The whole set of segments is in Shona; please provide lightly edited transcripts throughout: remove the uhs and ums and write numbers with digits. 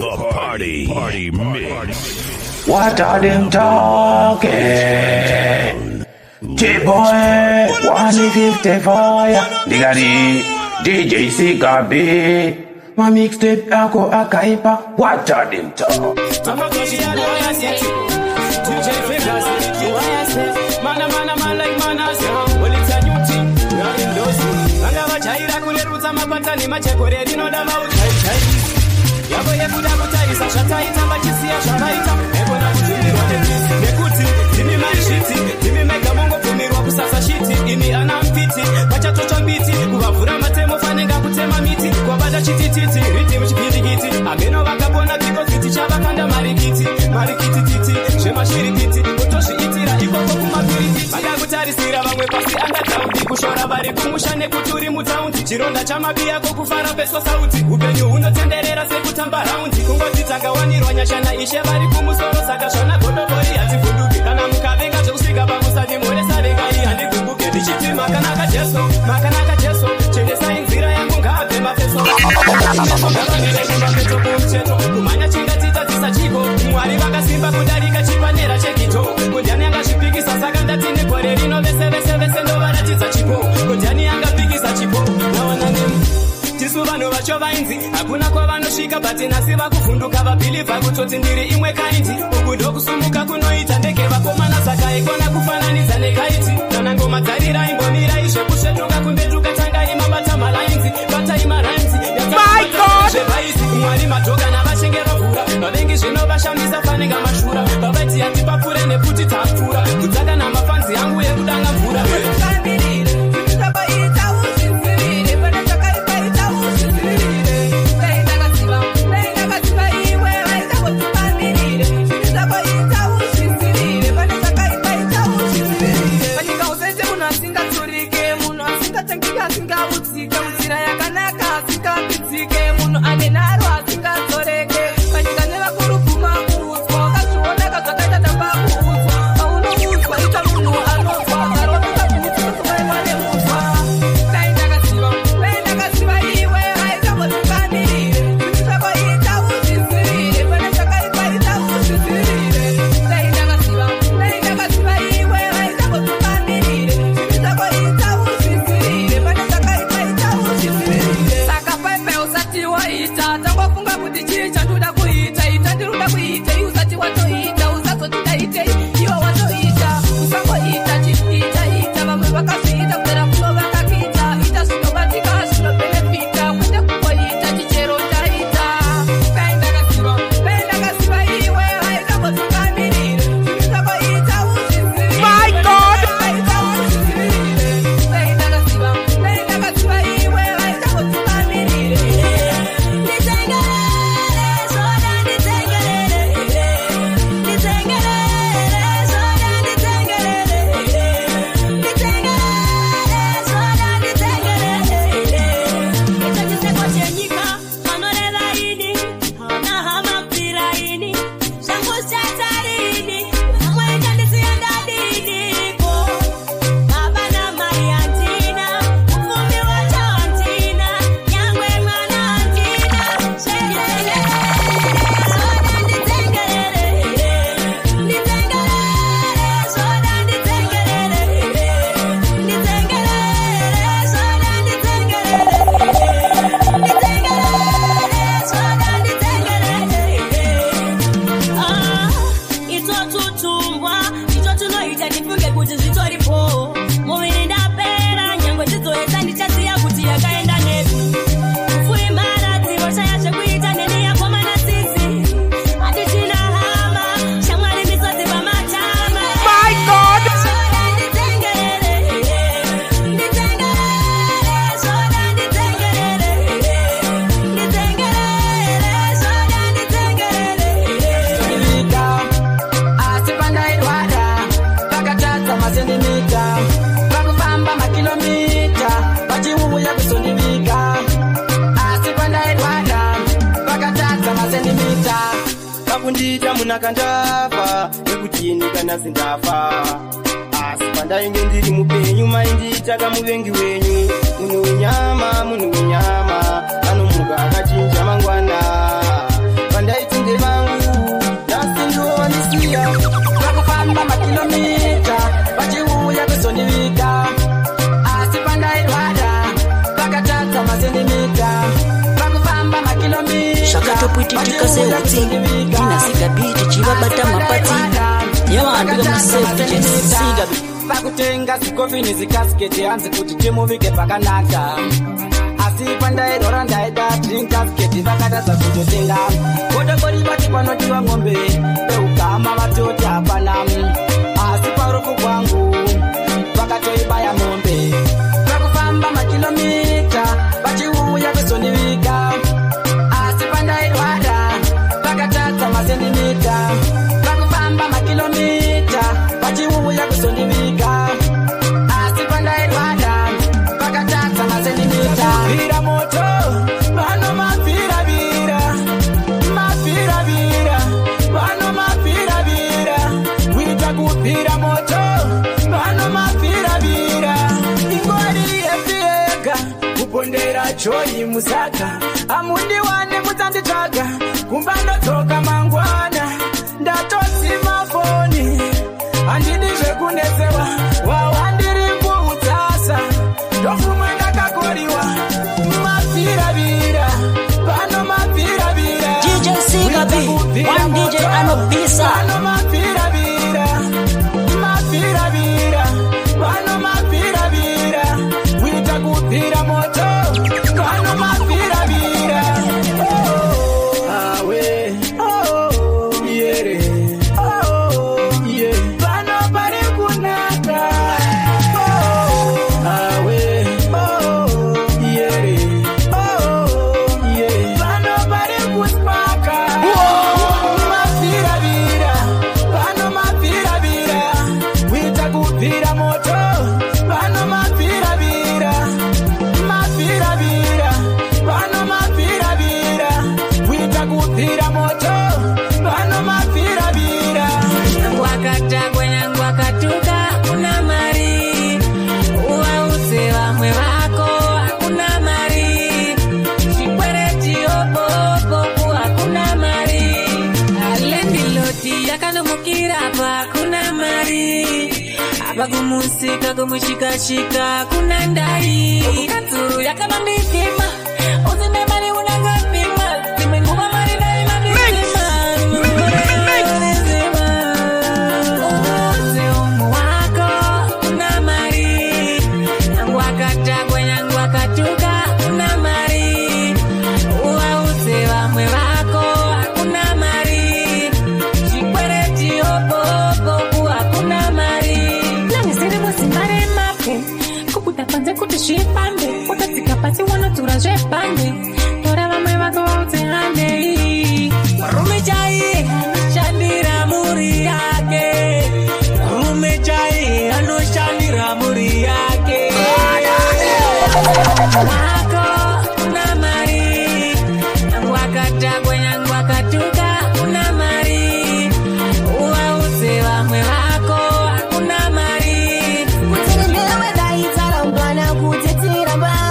The Party Mix. What are them talking? J-Boy, 155, Digani, DJ Sikabi, my mixtape Ako Akaipa. What are them talking? Yabo yekuda kutaisa shataita machisia shataita ebona kutumirwa nekuti timi mashiti timi mega mongo tumirwa kusasa shiti ini anampiti pachatocha mbiti kuvavura matemo fanenga kutema miti kwa bada chitititi riti mchipirigiti ameno vakabona kiko ziti chavakanda marikiti titi shema shirikiti utoshi itira ikoko kumapiriti mada kutarisira vamwe pasi angataundi kushora vari kumusha nekuturi mutaundi chironda chamabia kokufara peswa sauti upenyu unotenderera sekutamba raundi kungotitanga wanirwa nyashana ishe vari kumusoro saka shona godobori hativunduki kana mukavenga zvekusvika pamusati muresa venga iyi handikumbuke ndichiti makanaka jeso chendesai nzira yangu ngaabve mafeso ngavanerekumbapeto kumucheto kumhanya chingatita tisachiko mwari vakasimba kudarika chipanera chegito kundiani angazvipikisa saka ndatine gore rino vese ndovaratidza chipo kundiani angapikisa chipo nawananemu tisu vanhu vacho vainzi hakuna kwavanosvika bati nasi vakuvhunduka vabhilivha kutoti ndiri imwe kaindi uku ndokusumuka kunoita ndege vakomana saka ikona kufananidza nekaiti kana ngoma dzarira imbomira izvekusvetuka kumbetuka tanga imabata malainzi bataima rainzi yazvevaisi mwari madhoga navashenge vavhura vavengi zvino vashamisa fanenga mashura vavaiti handipapfure nekuti tapfura kudzaka namafanzi yangu ekudanga mvura kundita munakandava nekutini kana sindafa asi pandainge ndiri mupenyu mainditaka muvengi wenyu munhu wenyama anomuka akachinja mangwana pandai Shakato pwititika seuti Nina siga biti chiva bata mapati Yawa ndiga msefu jesi siga biti Pakutenga sikofini zikasketi Anzi kuti timuvike pakanaka Asi pandairora ndaida drinkasketi Vakatadza kutotenga Kodokori vati panotiwa ngombe Peukama vatoti hapana Asi parufu kwangu Vakatoibaya mombe Pakufamba makilomita Vachiuya kusondivika Asi pandairwara Vakatadza masentimita Pakufamba makilomita Vachiuya kusondivika Asi pandairwara Vakatadza masentimita Vira moto Vano mavira vira Mavira vira Vano mavira vira Wita kupira moto Vano mavira vira Ingwari yefiega Kupondera choi musaka Amundi wane mutanditaga Kumbano toka mangwana Ndatosima foni Andidishe kunesewa Wawandiri kuutasa Dofuma ndakakoriwa Mavira vira Vano mavira vira DJ Sigabi One DJ Anobisa Vano mavira vira Mavira vira Vano mavira vira Wita kupira moto Vano mavira vira Awe Yere Yeah Vano pari kunaka Awe Yere Yeah Vano pari kuspaka Mavira vira Vano mavira vira Wita kupira moto Vano mavira vira Mavira vira Vano mavira vira Wita kupira moto Vano mavira vira Wakatagwa nyangu wakatuka hakuna mari Uwauze wamwe wako hakuna mari Shikwereti opo hakuna mari Alendiloti yakanomukira hapa hakuna mari Abagumusika gumushikashika hakuna ndai Katsuru yakanondipima Uzine mari unangapima Timenguba mari ndai mandipima Pasi wana turaje pande Tora vame wako waute hande Marume chai Shandira muri yake Marume chai Ano shandira muri yake Wako una mari Nangu wakatagwe nangu wakatuka una mari Uwauze wame wako una mari Kutendewe daitara mbana kutetira mbana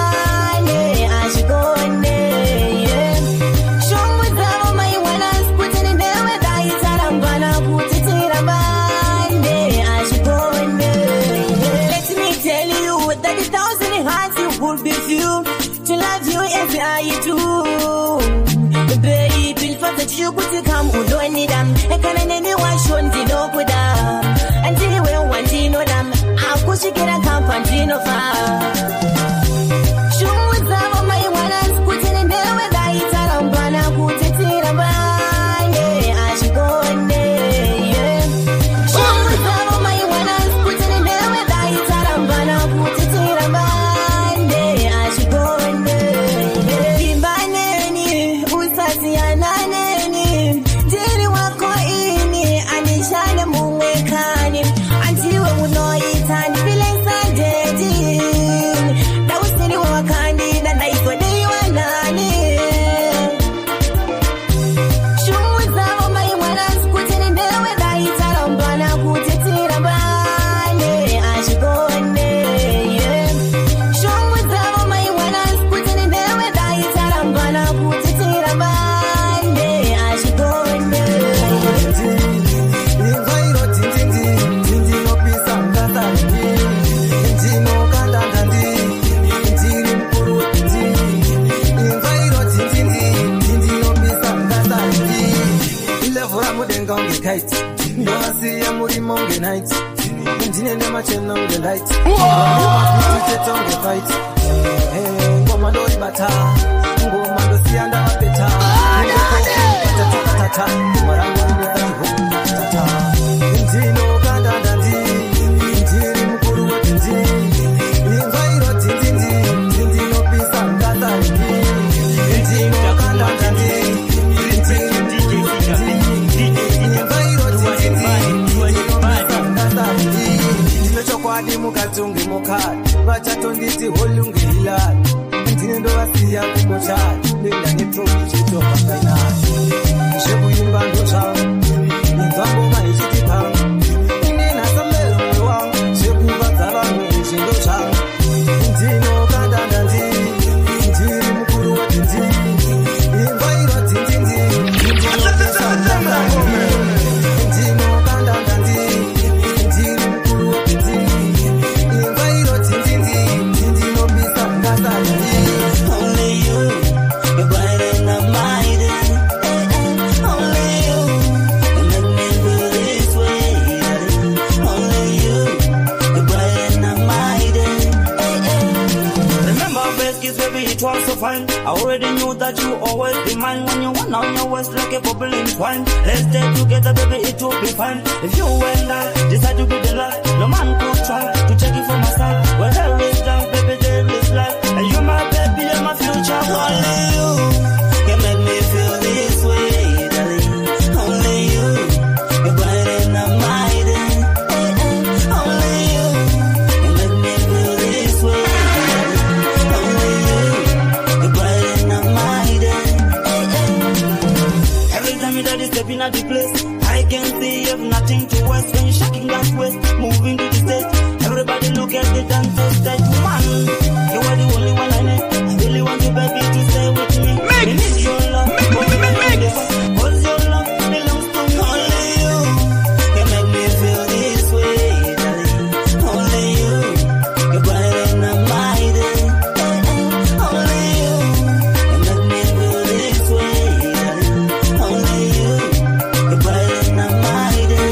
Chukuti kam udoni dam Ekana nene wa shondi no kudam Antini we wantino dam Akushikira kampantino fa Shumuzabo mai wanas kutini newe da itara mbana kutetira mbane Ashikone Shumuzabo mai wanas kutini newe da itara mbana kutetira mbane Ashikone Kimbaneni usasianane Diri wako kite. No, I see a muri monge night. Ndine nema chena unge light. Tute tonge fight. Ngoma dori bata. Ngoma ndo sianda wapeta. Tata. Marango inde tata. Ndino kanda dandi. Ndiri mkuru wa dindi. Invairo dindi. Ndino pisa ngata dindi. Ndino kanda dandi. Kwadi mukatungi mukadi vachatonditi holungililali ndine ndovasiya kumochari nenda neprovichitopangainazvo zvekuimba ndozvangu nenzvangoma ichitipanga ndinasambero mwoyo wangu zvekuvadza vamwe zvindo zvangu ndinokandanda ndiri mukuru wedindi imvairo dzindindi ndinopesandanga ndinokandanda ndiri mukuru wedindi imvairo dzindindi ndinopisa ngasani. Only you, you're bright and I'm mighty. Only you, you make me feel this way. Only you, you're bright and I'm mighty. Remember our first kiss, baby, it was so fine. I already knew that you always be mine. When you went on your waist like a bubbling twine. Let's stay together, baby, it will be fine. If you and I decide to be the life, no man could try to take it from my side. Where there is love, baby, there is life. And you my baby, you're my future. Only you can make me feel this way, darling. Only you, you're bright and I'm mighty. Only you can make me feel this way, darling. Only you, you're bright and I'm mighty. Every time you daddy step in at the place, I can see you have nothing to waste. When you're shaking that waist, moving to the stage, everybody look at the dance stage. Man, you are the only one I need. I really want you, baby, to stay with me. I need your love, cause your love belongs to me. Only you can make me feel this way, darling. Only you, you're bright and I'm mighty. Only you can make me feel this way, darling. Only you, you're bright and I'm mighty.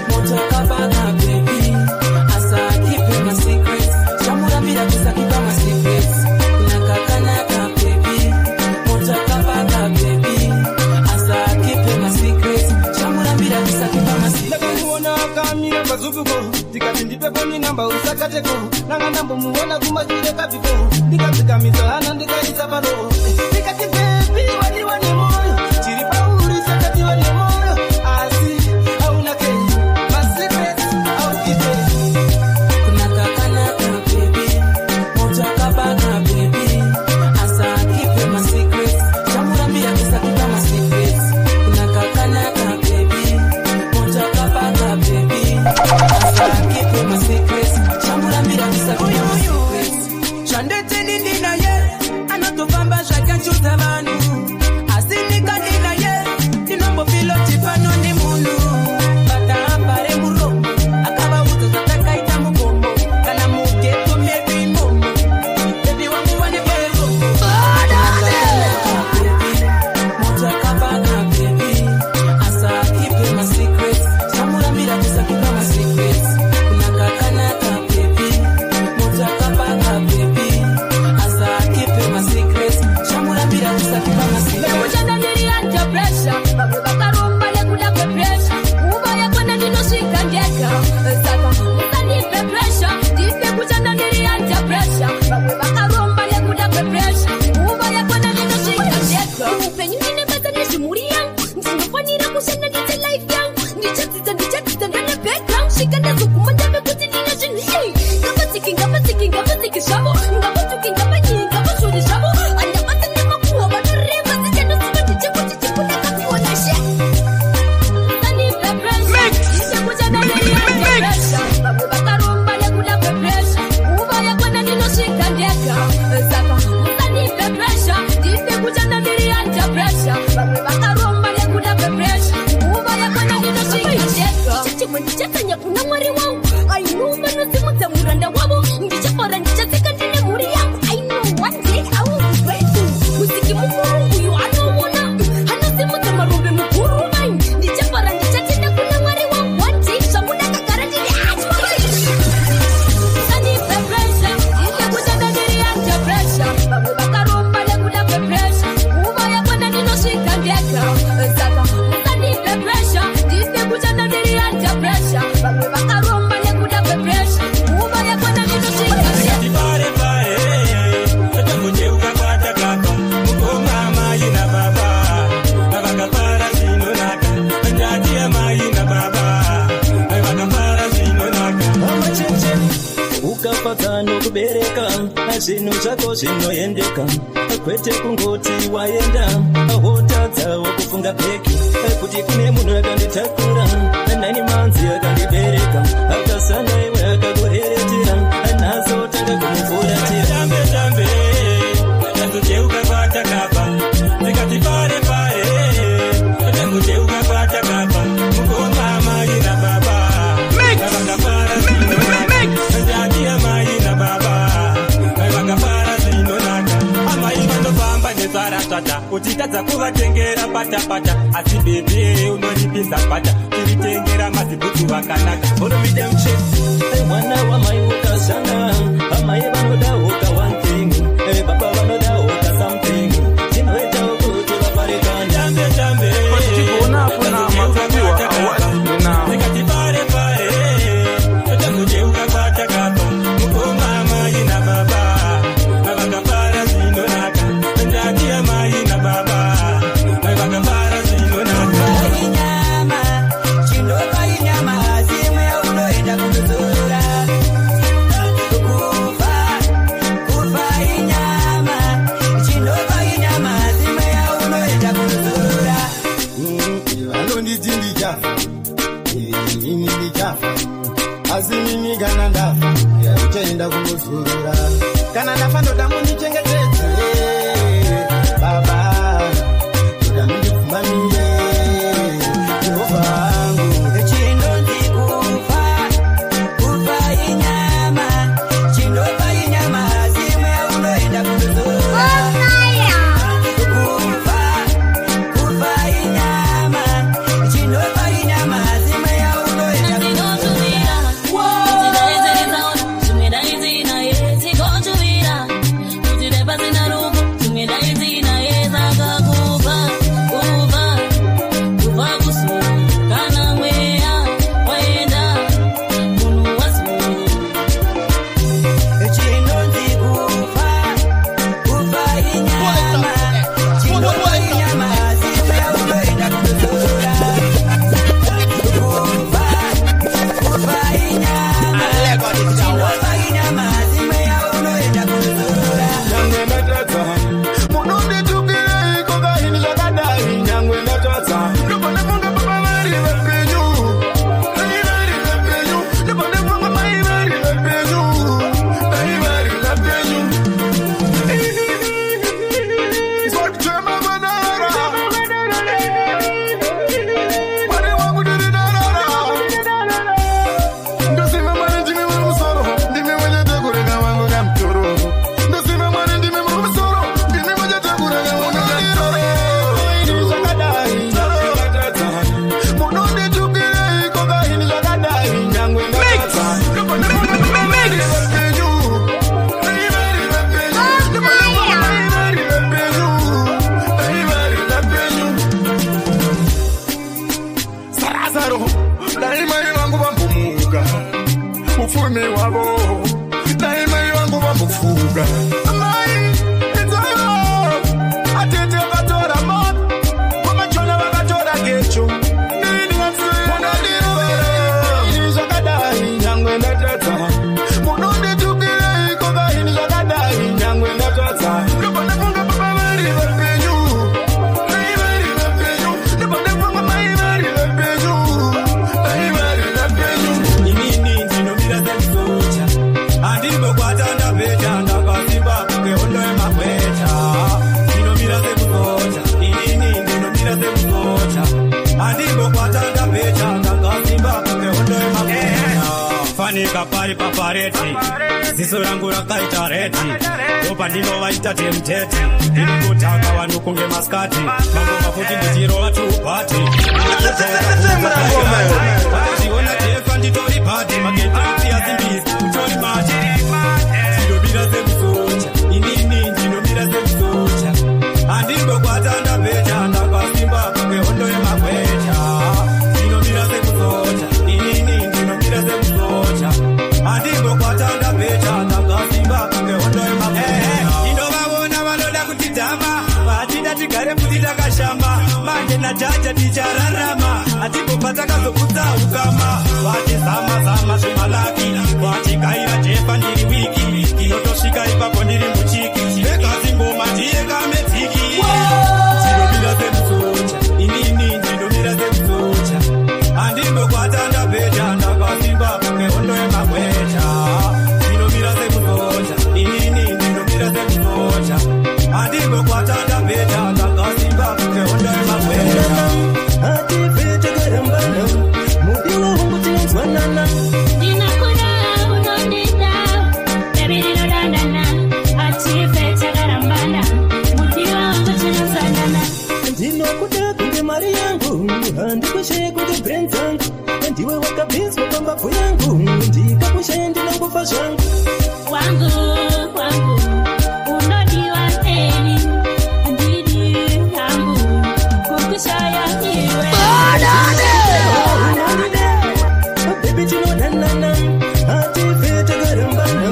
Motakabana, baby, as I keep in my secrets. Shamura bila kusakiba my secrets. Nakakanaka, baby, motakabana, baby, as I keep in my secrets. Shamura bila kusakiba my secrets. Ndakuona kamira pazubuko tikati ndipepo ni namba usakateko nanga nambo muona kumashire kapiko ndikazikamiza hana ndikaisa palo tikati baby waliwa ni moyo chiri pauri sakati wali moyo asi hauna kei my secrets au kite Nakakanaka, baby, motakabana, baby, as I keep in my secrets. Shamura bila kusakiba my secrets. Nakakanaka, baby, motakabana, baby, as I keep in my secrets. Shamura bila kusakiba my secrets. Chandete nini na ye anatofamba chacun chose abantu asinika nina ye tinombo filo chifano ni munu bata apare muro akaba uto zataka ita mugombo kana muke tumye bimomo baby wangu wane pezo Motakabana, baby, as I keep in my secrets. Shamura bila kusakiba my secrets. Nakakanaka, baby, motakabana, baby, as I keep in my secrets. Shamura bila kusakiba my secrets. Ujana nili under pressure, babu bakaromba ya kula pe pressure. Uba ya kona nino shika ngeka, saka mutanipe pressure. Dipe ujana nili under pressure, babu bakaromba ya kula pe pressure. Uba ya kona nino shika ngeka. Upenyu nine bata nishi muri yangu, ndinofanira kushana nite life yangu. Ndichatita ndane background, shika ndazo kumandame kuti nina shini. Ngapa tiki shabo, ngapa tuki ngapa nyi, ngapa shuri shabo. Anyamata nema kuwa wanareva, zijano siva ticheko tichekuna kapi wana shit. Mutanipe pressure, dipe ujana nili under pressure. Babu bakaromba ya kula pe pressure. Uba ya kona nino shika ngeka, saka mutanipe pressure, dipe ujana nili under pressure. Babu bakaromba ndeka saka musanipe pressure ndipe kuchanda ndiri anja pressure vamwe vakaromba nekuda kwepressure uva yakona ndinoshika pare pare tamunjeuka kwatakapa mukoma mai na baba vakapara zvinonaka ndati mai na baba vakapara zvinonaka amacheche ukapata nokubereka zvinhu zvako zvinoendeka kwete kungoti waenda wotadzawo kufunga peki kuti kune munhu akanditakura nani manzi akandibereka akasana iwe akakureretera nazotanga kumufuratira tambe tambe tamujeuka kwatakapa tikati pare pare tamujeuka kwatakapa mukoma mai na baba vakapara zvinonaka ndati mai na baba vakapara zvinonaka amai vanofamba nezvaratata uchitadza kuvatengera patapata asi bebe unoripinza pata tiritengera mazibhutsu vakanaka hurumide muchefu mwana wamai ukashana amai vanodawo ka one thing baba vanodawo ka something zvinoitawo kuti vaparekane tambe tambe tikati pare pare tamujeuka kwatakapa mukoma mai na baba vakapara zvinonaka ndati mai na baba vakapara zvinonaka inyama chindopa inyama zimwe unoenda kundozora kufa inyama chindopa inyama zimwe unoenda kundozora vanonditi ndichafa ini ndichafa asi mimi kana ndafa uchaenda kundozorora kana ndafa ndoda mundichengetedze baba ndoda mundipfumamire jehovha wangu chinonzi kufa inyama chindopa inyama zimwe unoenda kundozora kufa inyama chindopa inyama zimwe unoenda kundozora Pari papareti ziso rangu rakaita reti ropa ndinovaita temteti ndiri kutaka vanhu kunge maskati mangoma futi ndichirova tupati tiona tefa nditori pati magetsi azimbisi utori mati ndinomira semusocha inini ndinomira semusocha handingokwata ndapeta ndakasimba Amuna chacha tichararama atipopata kazokutsa ukama wati zama zvemalaki wati kaira jefa ndiri wiki inotosvika ipapo ndiri muchiki vekazi ngoma ndiye kamedziki ndinomira semusocha inini ndinomira semusocha andimbokwata ndapedha ndakasimba kungehondo yemagwecha ndinomira semusocha inini ndinomira semusocha andimbokwata ndapedha ndakasimba kungehondo yemagwecha atifete garambana mudiwa wangu tinzwanana ndinakuna unondida baby dinodandana atifete garambana mudiwa wangu tinzwanana ndinokuda kunge mari yangu handikushe kunge brain zangu ndiwe wakabizwa pambavu yangu ndikakushe ndinangufa zvangu wangu unodiwa eni ndidi yangu kukushaya iwe baby tinodanana atifete garambana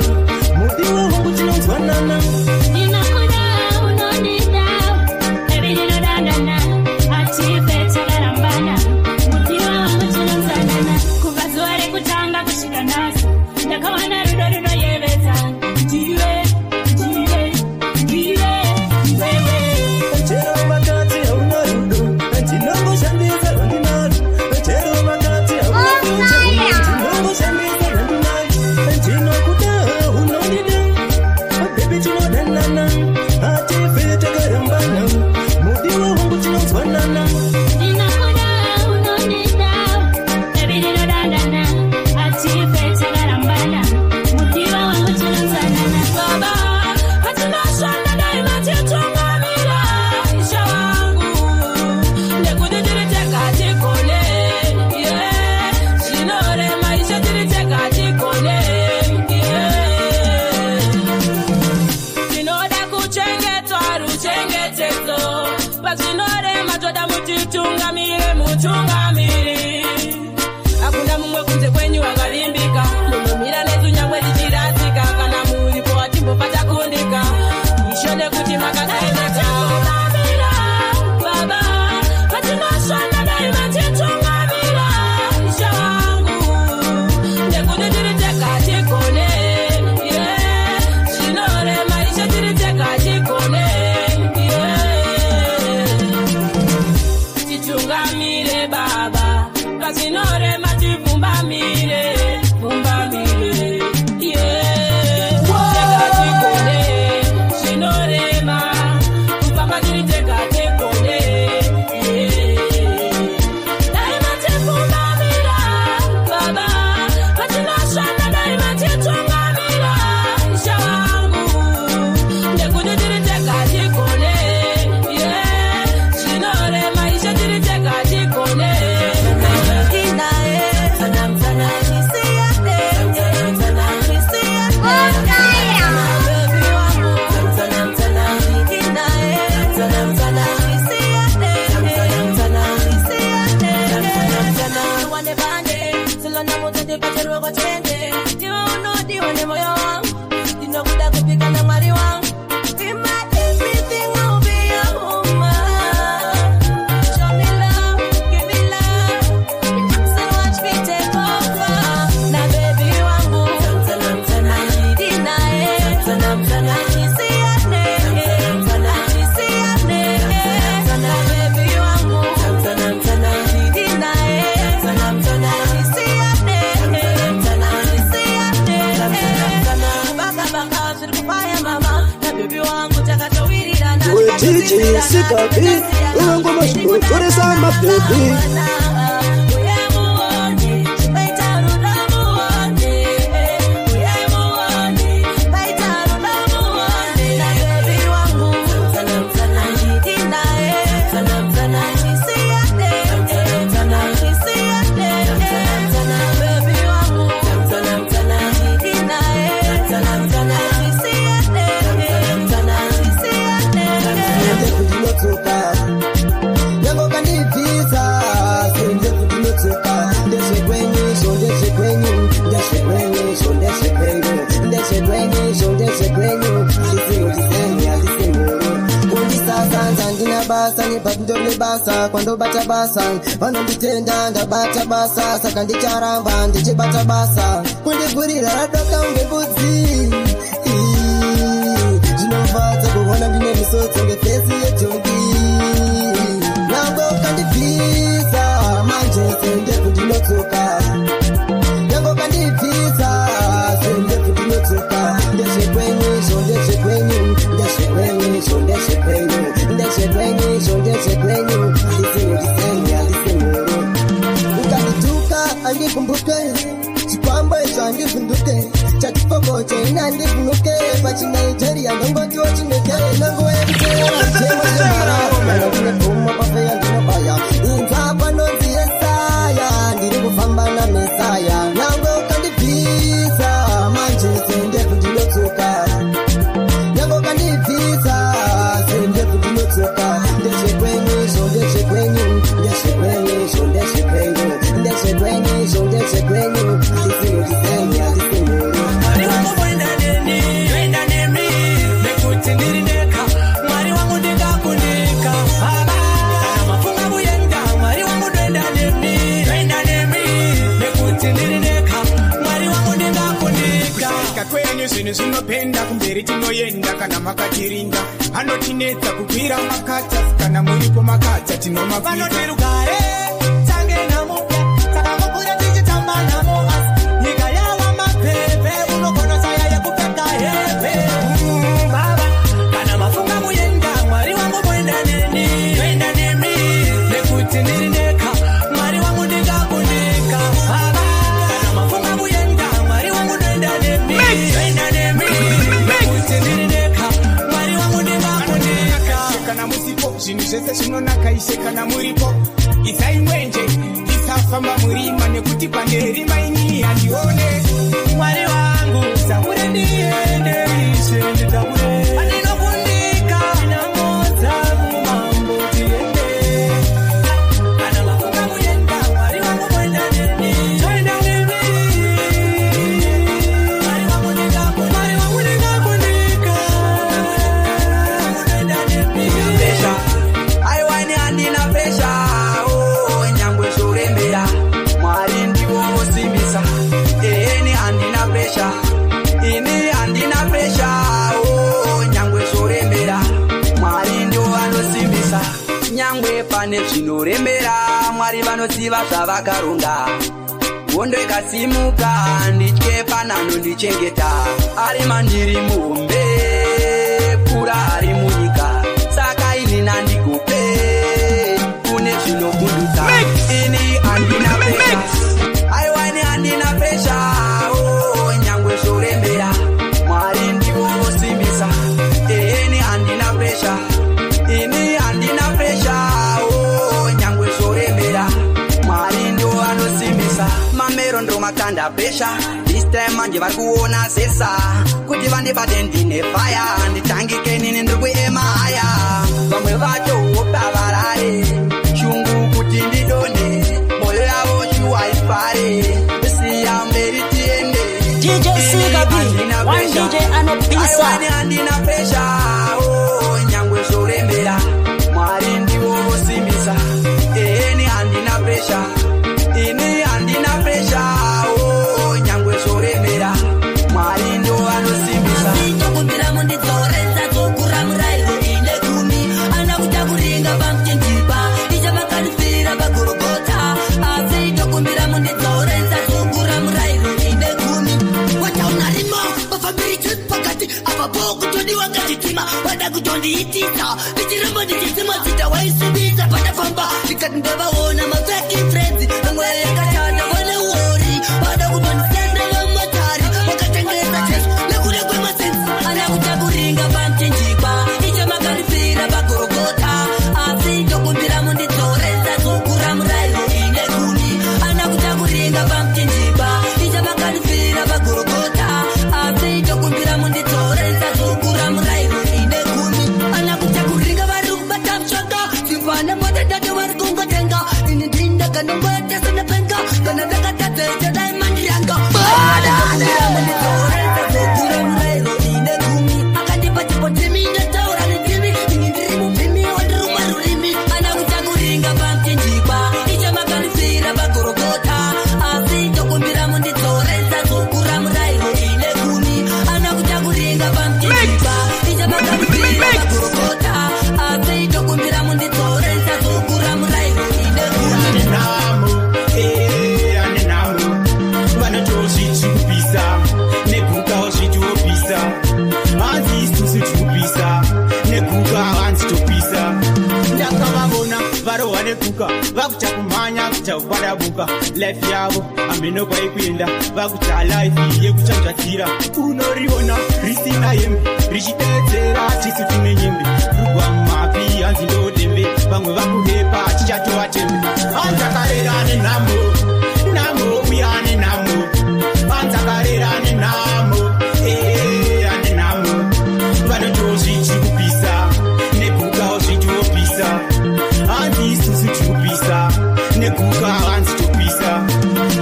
mudiwa wangu tinonzwanana ndinakuda unondida baby dinodandana atifete garambana mudiwa wangu tinonzwanana kubva zuva rekutanga kusvika nhasi ndakawana rudo runoyevedza ndiwe wewe chero makati hauna rudo ndinongoshandisa randinaro chero makati hauna rudo ndinongoshandisa randinaro ndinokuda unondida baby tinodanana atifete garambana mudiwa wangu tinonzwanana ndinakuda unondida baby dinodandana atifete garambana mudiwa wangu tinonzwanana baba hatinashanda daima titungamira isha wangu ndekuti tiriteka tikone zvinorema isha tiriteka tikone tinoda kuchengetwa ruchengetedzo pazvinorema toda mutitungamire mutungamiri hakuna mumwe kunze kwenyu wakalimbika munomira nesu nyangwe tichirasika kana muripo watimbopata kundika isho nekuti makadaimata baba patinoshanda daima titungamira isha wangu ndekuti tiriteka tikone zvinorema isha tiriteka tikone titungamire baba pazvinorema tivumbamire teka tikone zvinorema kufamba tiri teka tikone daima tivumbamira baba patinoshanda daima titungamira isha wangu ndekuti tiri teka tikone zvinorema isha tiri teka tikone DJ Sikabi, ngoma shukuru my baby. Yango kanipisa basa kwando bata basa vanonditenda ndabata basa saka ndicharamba ndichibata basa kundigurira radoka unge mbudzi zvinofadza kuona ndine misodzi ngefesi yejongi nango kandibvisa manje sendefu ndinotsuka nango kandibvisa sendefu ndinotsuka ndezvekwenyizvo ndezvekwenyu ndezvekwenyizvo ndezvekwenyu ndezvekwenyizvo ndezvekwenyu ndisenyu handisengoro ukandituka andikumbuke chikwambo izvo handivhunduke chatifokoche ina handivhunuke pachinigeria ndongotiwo chineke nanguva yekuteera chemo chemara mana kune bhuma pafeya ndinobaya inzwa panonzi yesaya ndiri kufamba namesaya nango ukandibvisa manje sendefu ndinotsuka nango ukandibvisa sendefu ndinotsuka ndezvekwenyizvo ndezvekwenyu ndezvekwenyizvo ndezvekwenyu ndezvekwenyizvo ndezvekwenyu ndisenyu handisengoro Mwari wangu kwenda neni, kwenda nemi, nekuti ndiri ndeka, Mwari wangu ndingakunika, Baba. Kana mafunga buyenda, Mwari wangu kwenda neni, nekuti ndiri ndeka, Mwari wangu ndingakunika. Kuseka kwenyu zvinhu zvinopenda kumberi tinoyenda kana makatirinda. Anotinetsa kukwira makata, kana muripo makata tinomapika. Vanoti rugare, tange namuka, saka mukura tichitamba namo asi. Nyika yava mapepe, unogona saya yekupeka hepe. Baba, kana mafunga muyenda, Mwari wangu kwenda neni, nekuti ndiri ndeka, Mwari wangu ndingakunika, Baba. Kana mafunga muyenda, Mwari wangu kwenda neni, nekuti ndiri ndeka, Mwari wangu ndingakunika. Kana musipo, zvinhu zvese zvinonaka ishe kana muripo. Isai mwenje, isafamba murima nekuti panderi maini handione. Mwari wangu, takure ndiende ishe nditakure. Andinokundika, ndinamodza mumambo tiende. Kana mafunga muyenda, Mwari wangu kwenda neni, Mwari wangu ndingakunika, Mwari wangu ndingakunika, kwenda neni. Pesha, aiwani handina pesha, oh, nyangwe zvorembera, Mwari ndivo vosimbisa, eni handina pesha, ini handina pesha, oh, nyangwe zvorembera, Mwari ndivo vanosimbisa, nyangwe pane zvinorembera, Mwari vanoziva zvavakaronga, hondo ikasimuka, nditye panano ndichengeta, ari mandiri muhombe, pura ari munyika, saka ini nandikupe kune zvinokundutsa ini handina pesha aiwani handina pesha oh, nyangwe zvorembera Mwari ndivo vosimbisa eni handina pesha ini handina pesha oh, nyangwe zvorembera Mwari ndivo vanosimbisa mamero ndo makanda pesha this time manje vari kuona sesa kuti vandibate ndine faya nditangike nini ndiri kuema haya vamwe vacho pavarare shungu kuti ndidone moyo yavo shuwa ifare siya mberi tiende DJ Sigabi, one DJ anopisa aiwani handina pesha oh, nyangwe zvorembera Mwari ndivo vosimbisa eni handina pesha ini handina pesha oh, nyangwe zvorembera Mwari ndivo vanosimbisa Ndikumbira mundidzorenza dzokura murairo ine gumi ana kutakuringa pamchenjipa ichamakanifira pagorogota asi ndikumbira mundidzorenza dzokura murairo ine gumi wataunarimo mafambiri chiri pakati apapo kutodiwa ngatitima wada kutondiitisa ndichiramba ndichitsima zita waisubisa pandafamba ndikati ndavaona mafeki friends amwere yakashanda vane wori vada kutondisenda vamatari vakatengesa chesu nekuda kwemasensi ana kutakuringa pamchenjipa ichamakanifira pagorogota asi ndokumbira mundidzorenza dzokura murairo ine gumi ana kutakuringa pamchenjipa ichamakanifira pagorogota asi ndokumbira mundidzorenza dzokura murairo ine gumi ana kutakuringa vari kubata mshaka simfana motendado vari kungotenga ini ndindakanongwetesanapenga vakuchekuka vakucha kumhanya kucha kupadabuka life yavo ameno kwaikuenda vakucha life yekuchanzvatira unoriona risina hembe richiteedzera tisu tine nyembe rugwa mumapi hanzi ndodembe vamwe vakuhepa chichatova tembe anzakarera nenhamo namo uya nenhamo anzakarera nenhamo ane nhamo vanotozvichikupisa neguka zvitopisa hanzi isusu tikupisa neguka hanzi topisa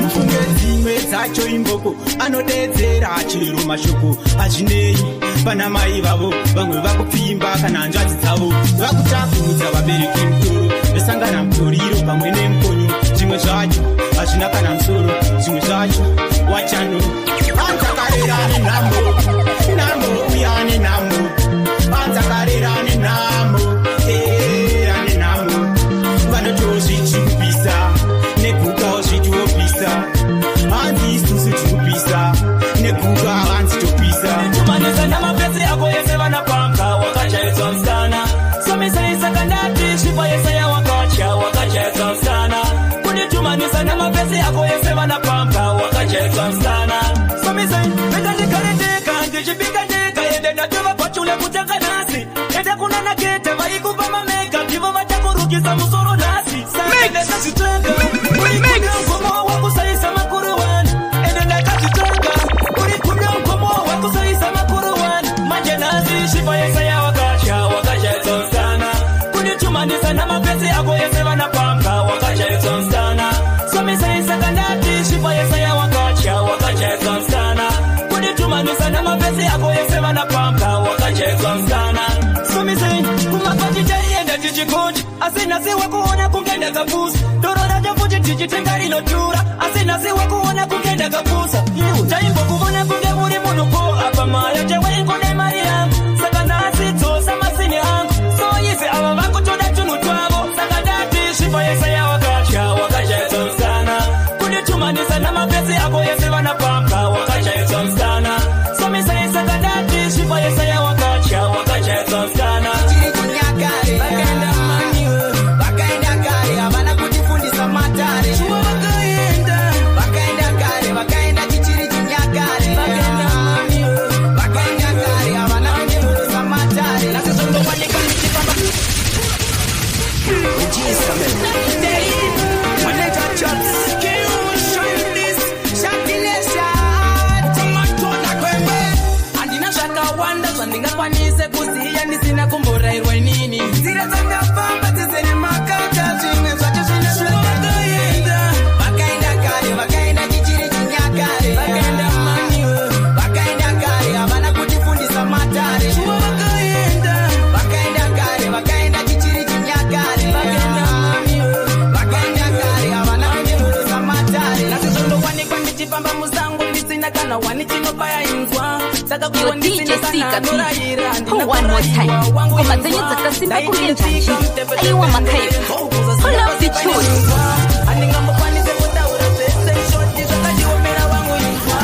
mufunge dzimwe dzacho imboko anodeedzera chero mashoko hazvinei pana mai vavo vamwe vakupfimba kana hanzvadzi dzavo vakutakudza vabereki mutoro vesangana mutoriro pamwe nemukonyo zvimwe zvacho hazvina kana musoro zvimwe zvacho wachano anzakarera nenhamo namo uya nenhamo anzakarera nenhamo ane nhamo vanotozvichikupisa neguka zvitopisa hanzi isusu tikupisa neguka hanzi topisa tumanisa namapesi ako yese vanapamka wakachaiswa msana somisaisakandati shipa yesaya wakachaiswa msana kunitumanisa namapesi ako yese vanapamka wakachaiswa msana somisai vekandikareteka ndichipikandika yende natova pachule kutaka nasi ete kuna nakete vaikupa mameka ndivo vatakurukisa musoro nasi sanenezazvitenga urikuda mgomo wakusaisa makuru wani ende ndakazvitenga urikuda mgomo wakusaisa makuru wani manje nasi shipa yesaya wakachaiswa msana kunitumanisa namapesi ako yese vanapamka wakachaiswa msana somisaisakandati shipa yesaya wakachaiswa msana kunitumanisa namapesi ako yese vanapamka wakachaiswa msana somisei kumapatichaienda tichikuti asinasiwa kuona kungenda kapusa doro racho futi tichitenga rinotura asinasiwa kuona kungenda kapusa taimbo kuvona kunge muri munhu po apa maya chewengo nemari yangu saka nasi dzosa masini angu soyise ava vakutoda tunhu twavo saka ndati shipa yesaya wakachaiswa msana kunitumanisa namapesi ako yese vanapamka wakachaiswa msana somisaisaka ndati shipa yesaya wakachaiswa msana Vakaenda maniwe, vakaenda kare, havana kutifundisa matare. Vakaenda kare, vakaenda chichiri chinyakare. Vakaenda maniwe, vakaenda kare, havana kutifundisa matare. Nasizondofanyika nichipamba. Ujisa Maneta Chucks, shine this, shakilesha. Tomatona kwembe. Andina shaka wanda, zvandingakwanise kuziya ndisina kumborairwa nini. Zira dzangafamba dzisene makata, zvimwe zvacho zvinashakaenda. Vakaenda kare, vakaenda chichiri chinyakare. Vakaenda maniwe, vakaenda kare, havana kutifundisa matare. Vakaenda kare, vakaenda chichiri chinyakare. Vakaenda maniwe, vakaenda kare, havana kutifundisa matare. Nasizondowanikwa ndichifamba musango ndisina kana wani chinobaya inzwa. Your DJ Sika B. Oh, one more time. Ngoma zenye zakasimba kungenjanje. Ayiwa makaipa. Pull up the tune. Andingamukwanise kutaura zvese shoti zvakadiomera vamwe izwa.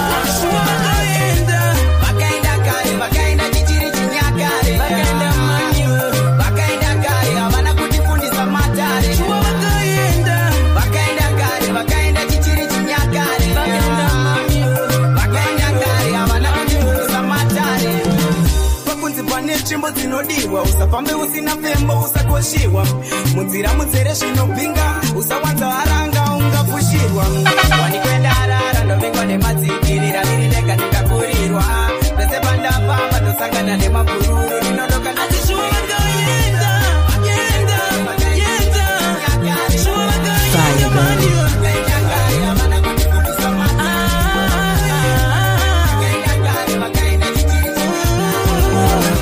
Vakaenda kare, vakaenda chichiri chinyakare. Vakaenda maniwe, vakaenda kare, havana kutifundisa matare. Vakaenda kare, vakaenda chichiri chinyakare. Vakaenda maniwe, vakaenda kare, havana kutifundisa matare. Pakunzi pane nzvimbo dzinodiwa, usafambe usina fembo, usakoshiwa. Munzira mudzere zvinopinga, usawanza haranga ungafushirwa. Wanikwenda harara ndovengwa nemadzikirira, riri rega ndingakurirwa. Pese pandafamba ndosangana nemapururu, rinonoka ndichishuva vakaenda, vakaenda, vakaenda, shuva vakaenda, vakaenda kare, havana kutifundisa matare. Vakaenda kare, vakaenda chichiri chinyakare.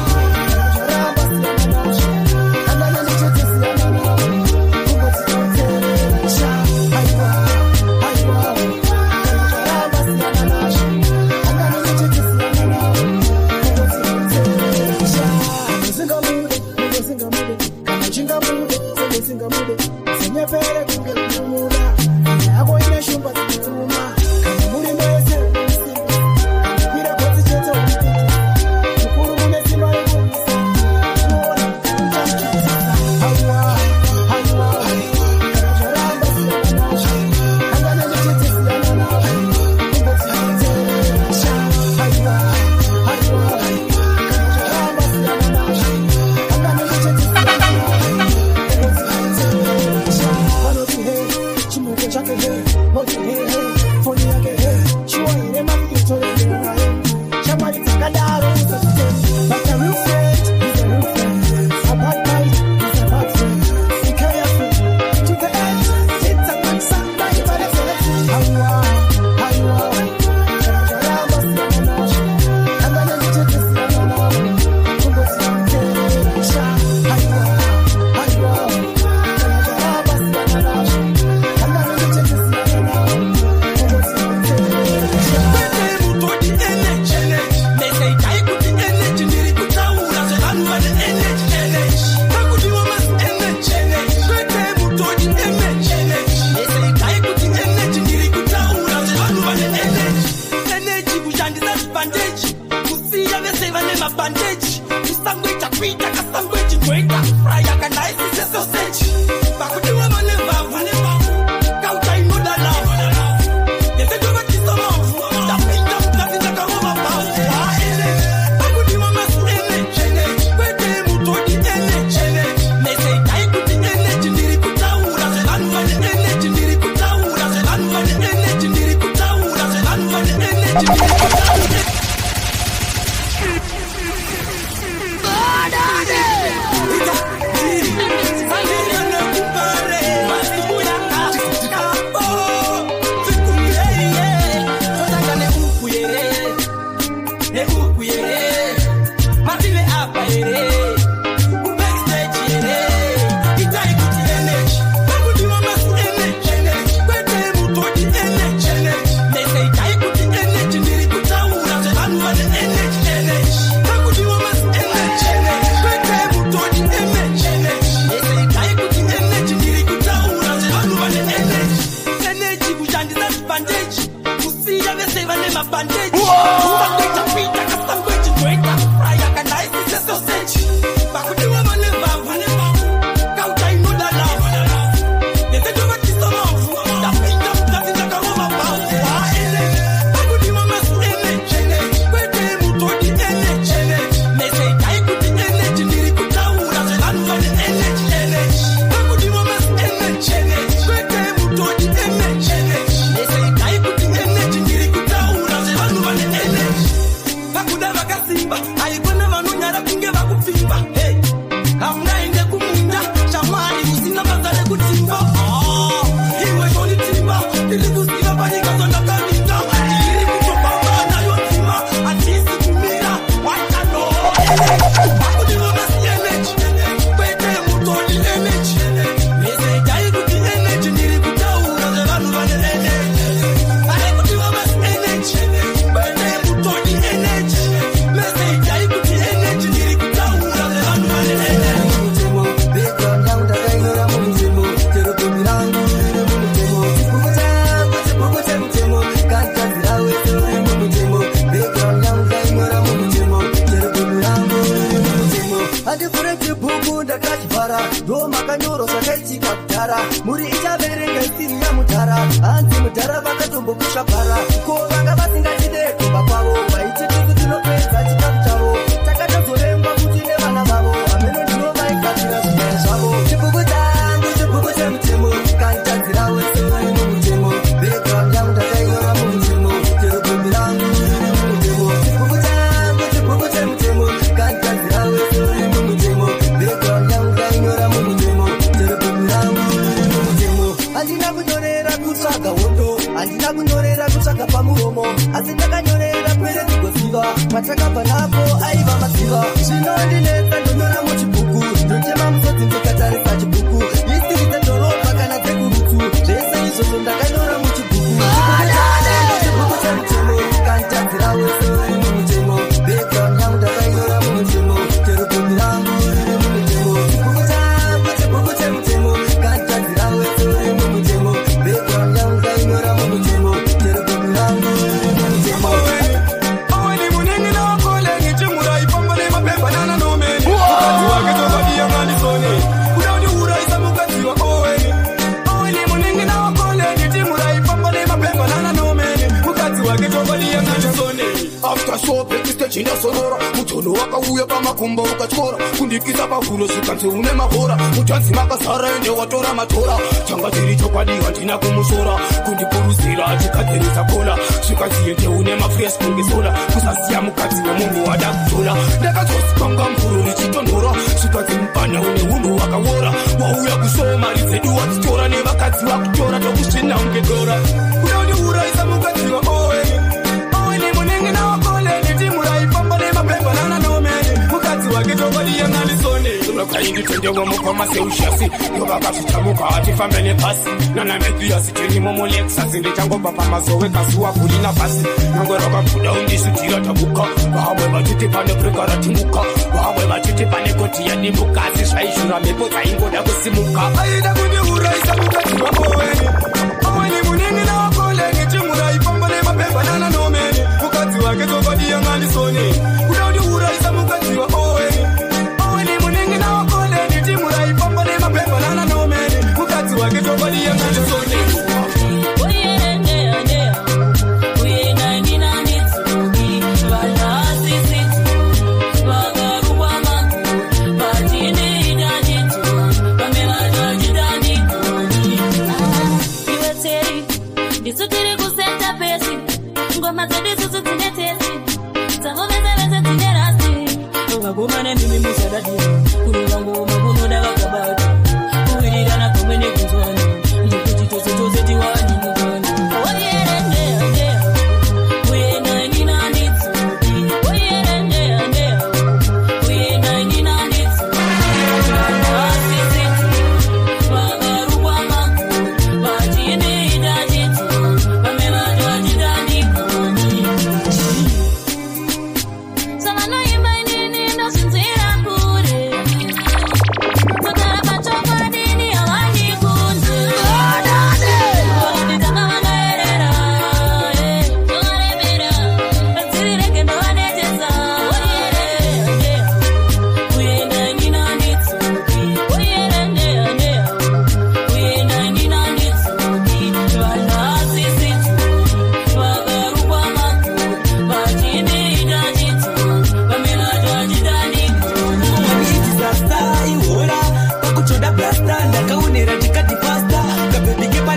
Ngoma zetu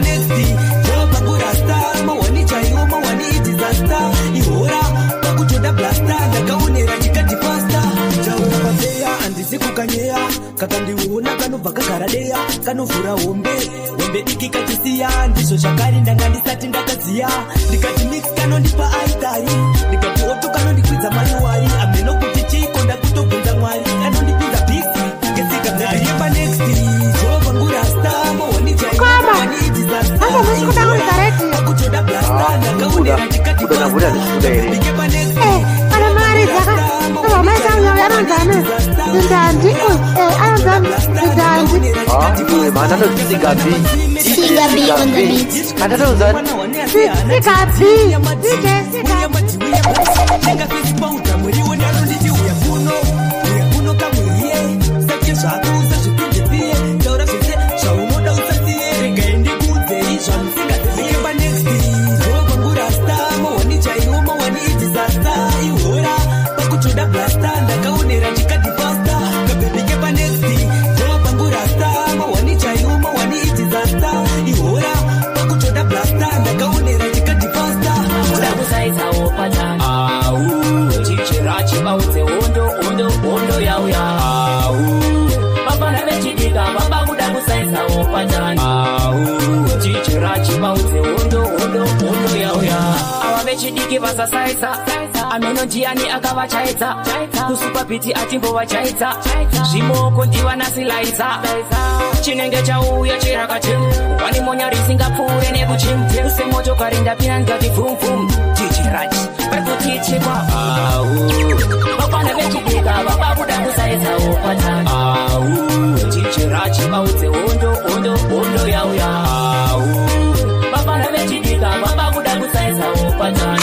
next Jova Gurasta Mawani chayo mawani disaster Ihora Pakuchoda blasta Nakaonera chikati pasta Jaura papea andisiku kanyea Kakandiuna kanuva kakaradea Kanuvura Wembe iki kachisia Ndisho shakari ndangandisati ndakazia Ndikati mix kanondipa aitari Ndikati oto kanondikwiza manuwari Ameno kuti chiko ndakutogunza mwari Kanondipiza pisi Ngesika mnayimba next Jova Gurasta Mawani chayo mawani disaster Pakuchoda blasta Nakaonera chikati pasta Ndikepa next Mana tuh si Gabi on the beat. Ada tuh Zan. Si Gabi. Chidiki vasa saisa Ameno jiani akawa chaita Kusupa piti atimbo wa chaita Jimoko ndiwa nasilaiza Chinenge cha uya chirakati Wani monya risinga pure nebu chimte Use mojo karinda pinanga di vum vum Chichirachi Peku chichikwa Bapa nebe chidika Bapa buda kusaisa upata Chichirachi Baute ondo ya uya Bapa nebe chidika Bapa buda kusaisa upata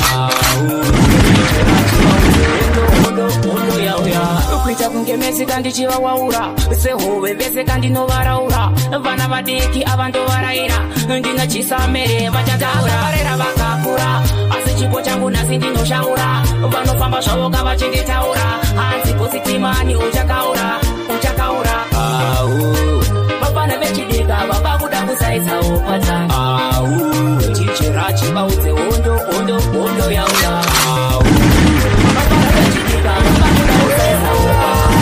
Kuita kungemezi kandi chiva waura Sehove vese kandi novaraura Vana vadiki avando varaira Ndina chisamere vachantaura Varera vakakura Asi chipo changu nasi ndinoshaura Vanofamba zvavoka vachinditaura Hansi positimani uchakaura Vapana vechidika vapakuda kusaisa upata Chichirachi baute ondo yaura Vapana vechidika vapakuda kusaisa upata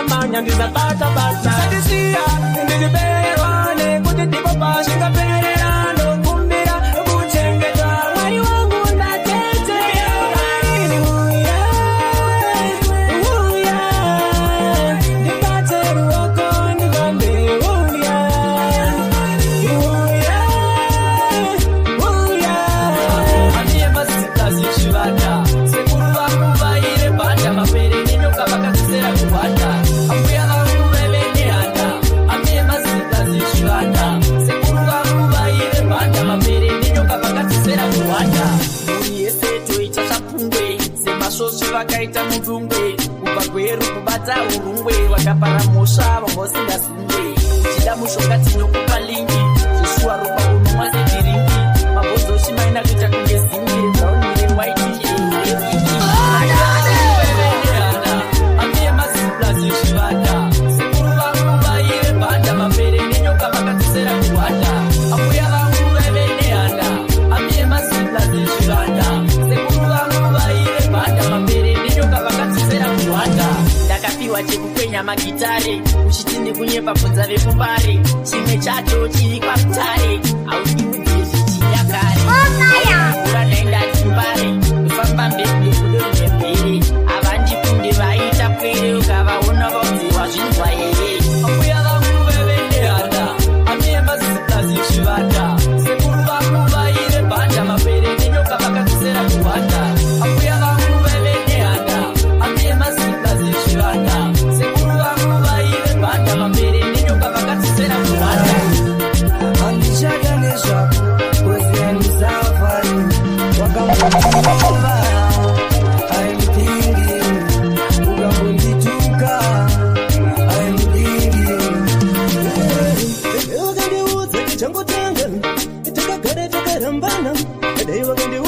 Manya ndiza bata Sadisia Ndizibera Nekuti tipo pashinga perera Ndokumbira Kuchengeta Mwari wangu ndatete Ndipate ruoko Ndivambe Amie basi kazi shivada Sekuru wangu vaire Bata mapere ninyoka Bakatusera kuwata Vakaita mudungwe kubva kweru kubata urungwe vakapara mosha vangosingasungwe uchida mushonga tinokupa lingi zoshuwa ropa unomwa sedhiringi mabhonzo chimaina kuita kunge zingi zaunire waiti amie maziblazi zvivada sekuru vangu vaire bhanda mapere nenyoka vakatisera kuwanda ambuya vangu veve nehanda amie maziblazi zvivada sekuru vangu vaire bhanda mapere ndakapiwa chekukwenya magitare uchitindi kunyepa bvunza vekumbare chimwe chacho chiri kwakutare audiudze zvichinyakare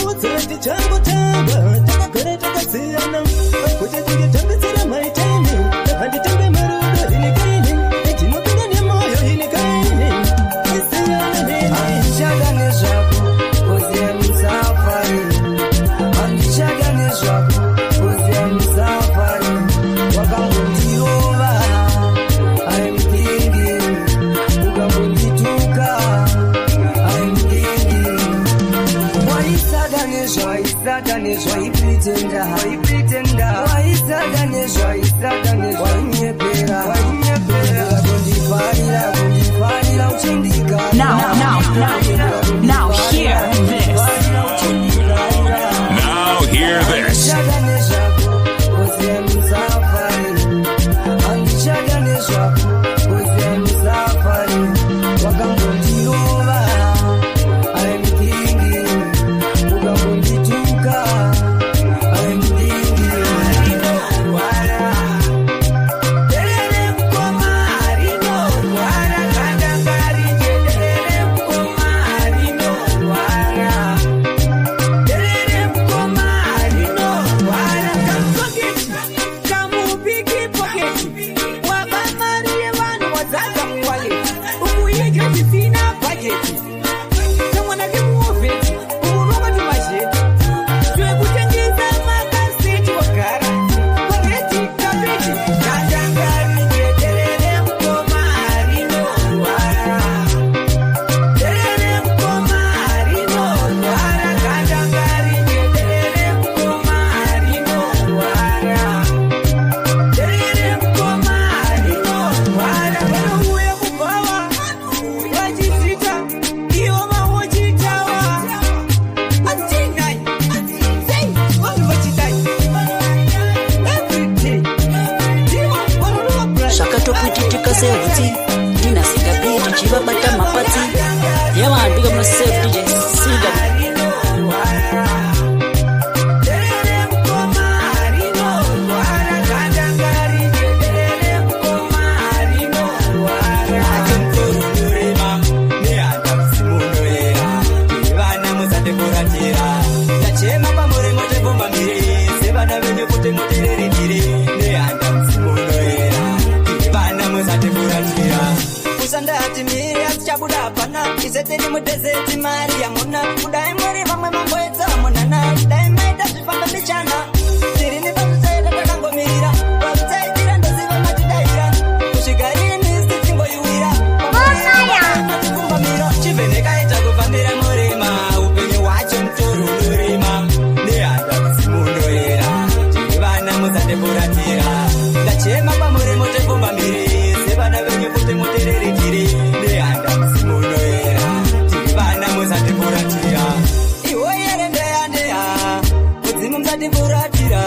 Utsati changu tamba takagara takasiyana kuti nditambitsira maitini handitambe marudo ini kaini ndinopinda nemoyo ini kaini isiyana nini Handishaka nezvako koziya musafari Handishaka nezvako koziya musafari Wakangondirova I'm thinking Ukangondituka I'm thinking Waisaka nezva ipretenda Waisaka nezva wainyepera Kundifarira uchindika Now hear this. Now hear this. Shakatoputika sevuti ndinasika beat chivabata mapatsi yavanhu big up myself DJ Siga Usandati miri asichabuda pana iseteni mudeseti mari yamuna kudai muri vamwe mamboedza munana dai maita zvifamba michana tiri nepazvisaita takangomirira pazvisaitira ndoziva matidaira kusvikarini sitingoiwira matikumbamiro chivhenekaita kufambira murima upenyu hwacho mutoro unorima nehanda kusimunoera tiri vana musatefuratira ndachema pamuri mutekumbamiri sevana venyu kuti mutererekire nehanda musimunoera tiri vana musatefuratira iwoyere ndeyandeya mudzimu musatifuratira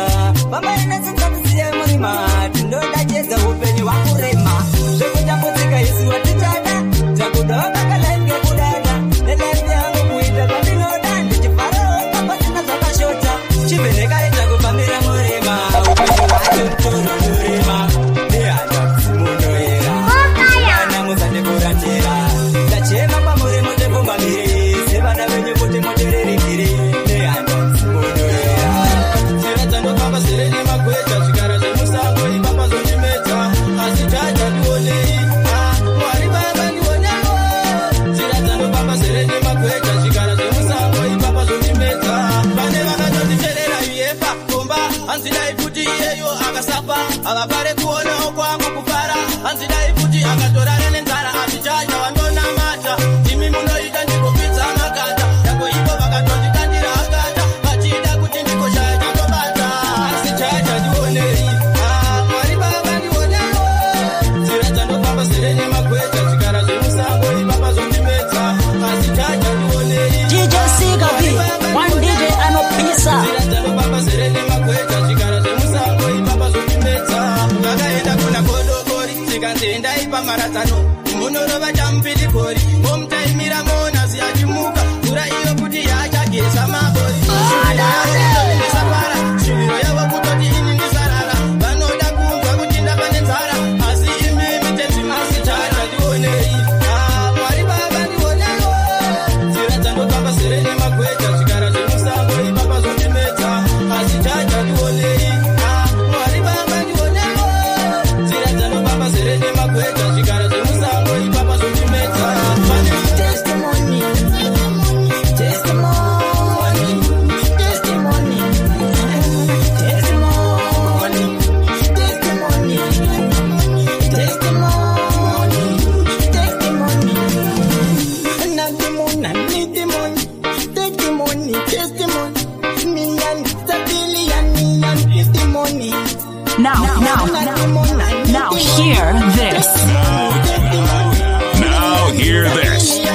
vamainesi musatisiye murima tindoda chedza upenyu hwakurema zvekutambudzika isu watichada takuda vakakalainge kudada nelaifi yangu kuita zvandinoda ndichivharawo papasina zvakashota chivhenekaita kufambira murima upenyu hwacho mutoro norema nehanda musimunoera vana musatefuratira ndachema pamuri mutepfumbamiri sevana venyu kuti mutererekire nehanda musimunoera nzira dzandofamba zere nemagwedza zvikara zvemusango ipapa zonimedza asi chaja ndionei mwari baba ndionewo nzira dzandofamba zere nemagwedza zvikara zvemusango ipapa zonimedza pane vakatonditerera uefa komba hanzidai kuti iyeyo akasafa havapare kuonawo kwangu kufara hanzidai kuti akatorana nenzara asi chaja vandonamata imi munoita ndikupidza makata yako ivo vakatonditandira akata vachida kuti ndikoshaya chandobata asi chaja ndionei mwari baba ndionewo nzira dzandofamba zere nemagwedza zvikara zvemusango ipapa zondimedza asi chaja ndionei DJ Siga B one DJ anopisa nzira dzandofamba zere nemagwedza zvikara zvemusango ipapa zondimedza vakaenda kuna godobori zikanziendai pamharadzano Now hear this. Now hear this.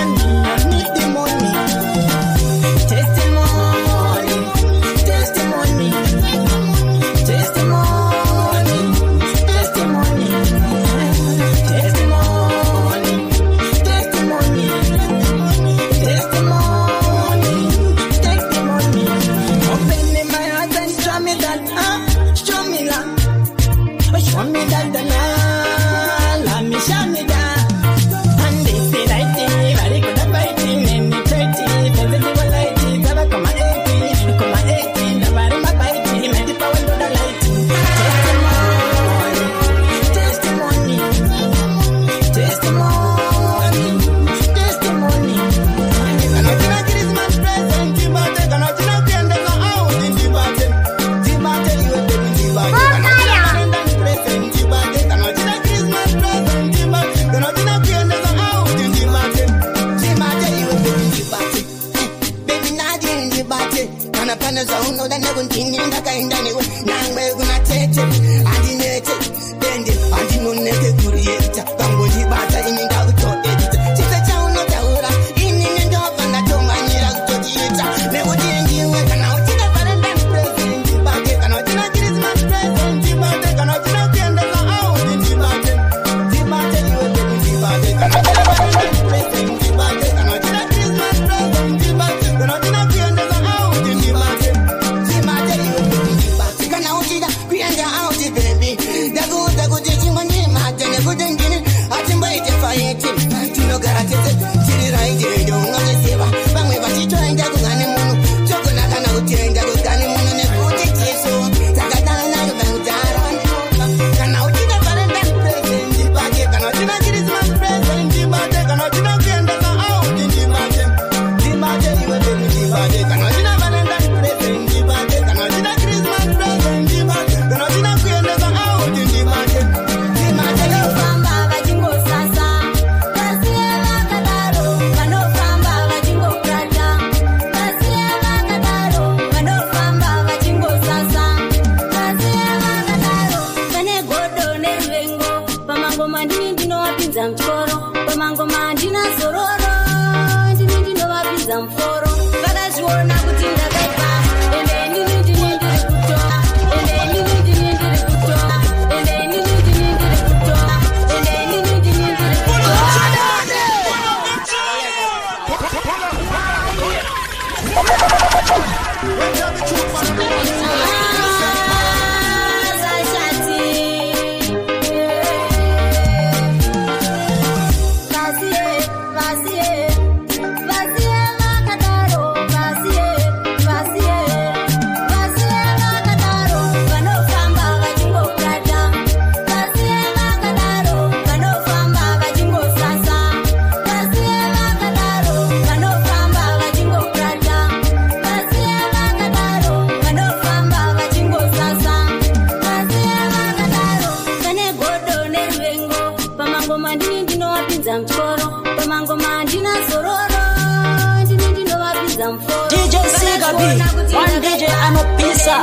DJ Sigabi, one DJ anopisa.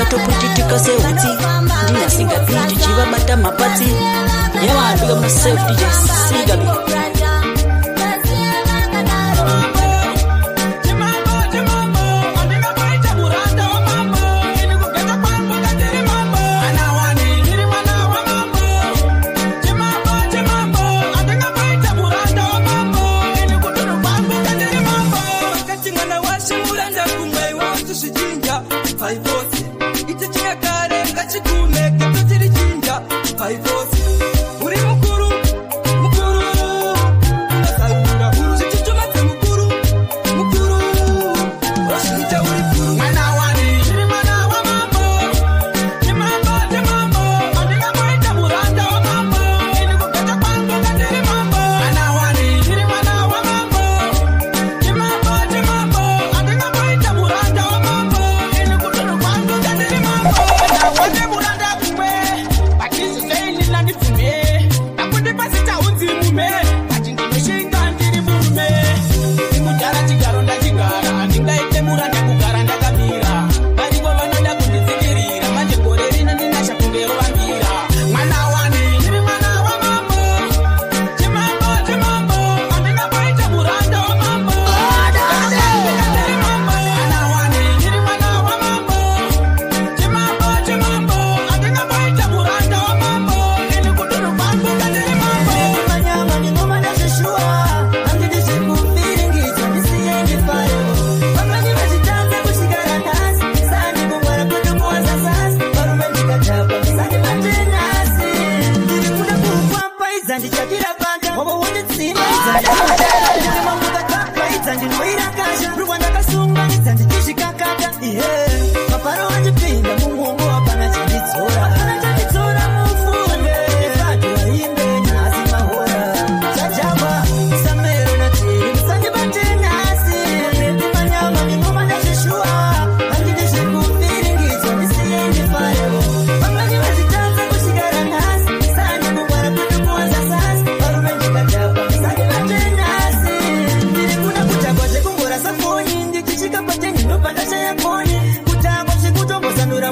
Toputitika seuti ndina Sigabi chichiva bata mapati yavanduka mu self DJ Sigabi. Ita chinga kare ngachikume keto chiri chinja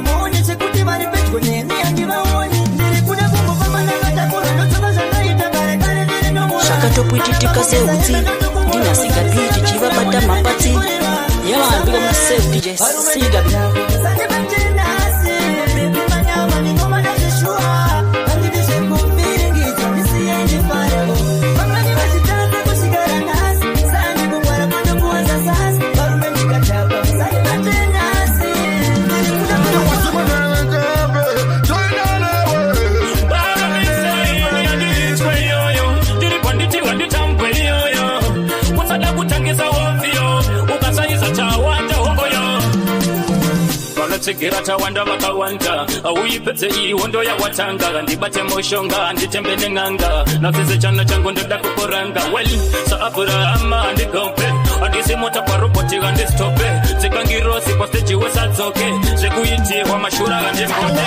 Bora muonyeshe kuti vari pedyo neni handivaoni. Ndiri kuda kungofamba ndakatakura ndotsova zvandaita kare kare ndiri nomura. Zvakatopuitika seutsi ndinasinga beat chivabata mapatsi. Yeah, big up myself, DJ Sigabi. Segera tawanda vakawanda uipedze ihondo yawatanga ndibate moshonga nditembe neng'anga nafise chana changu ndoda kukoranga well saapurama ndigope andisimota kwa roboti andistope zikangirosi kwa stage wesadzoke zvekuitirwa mashura andimode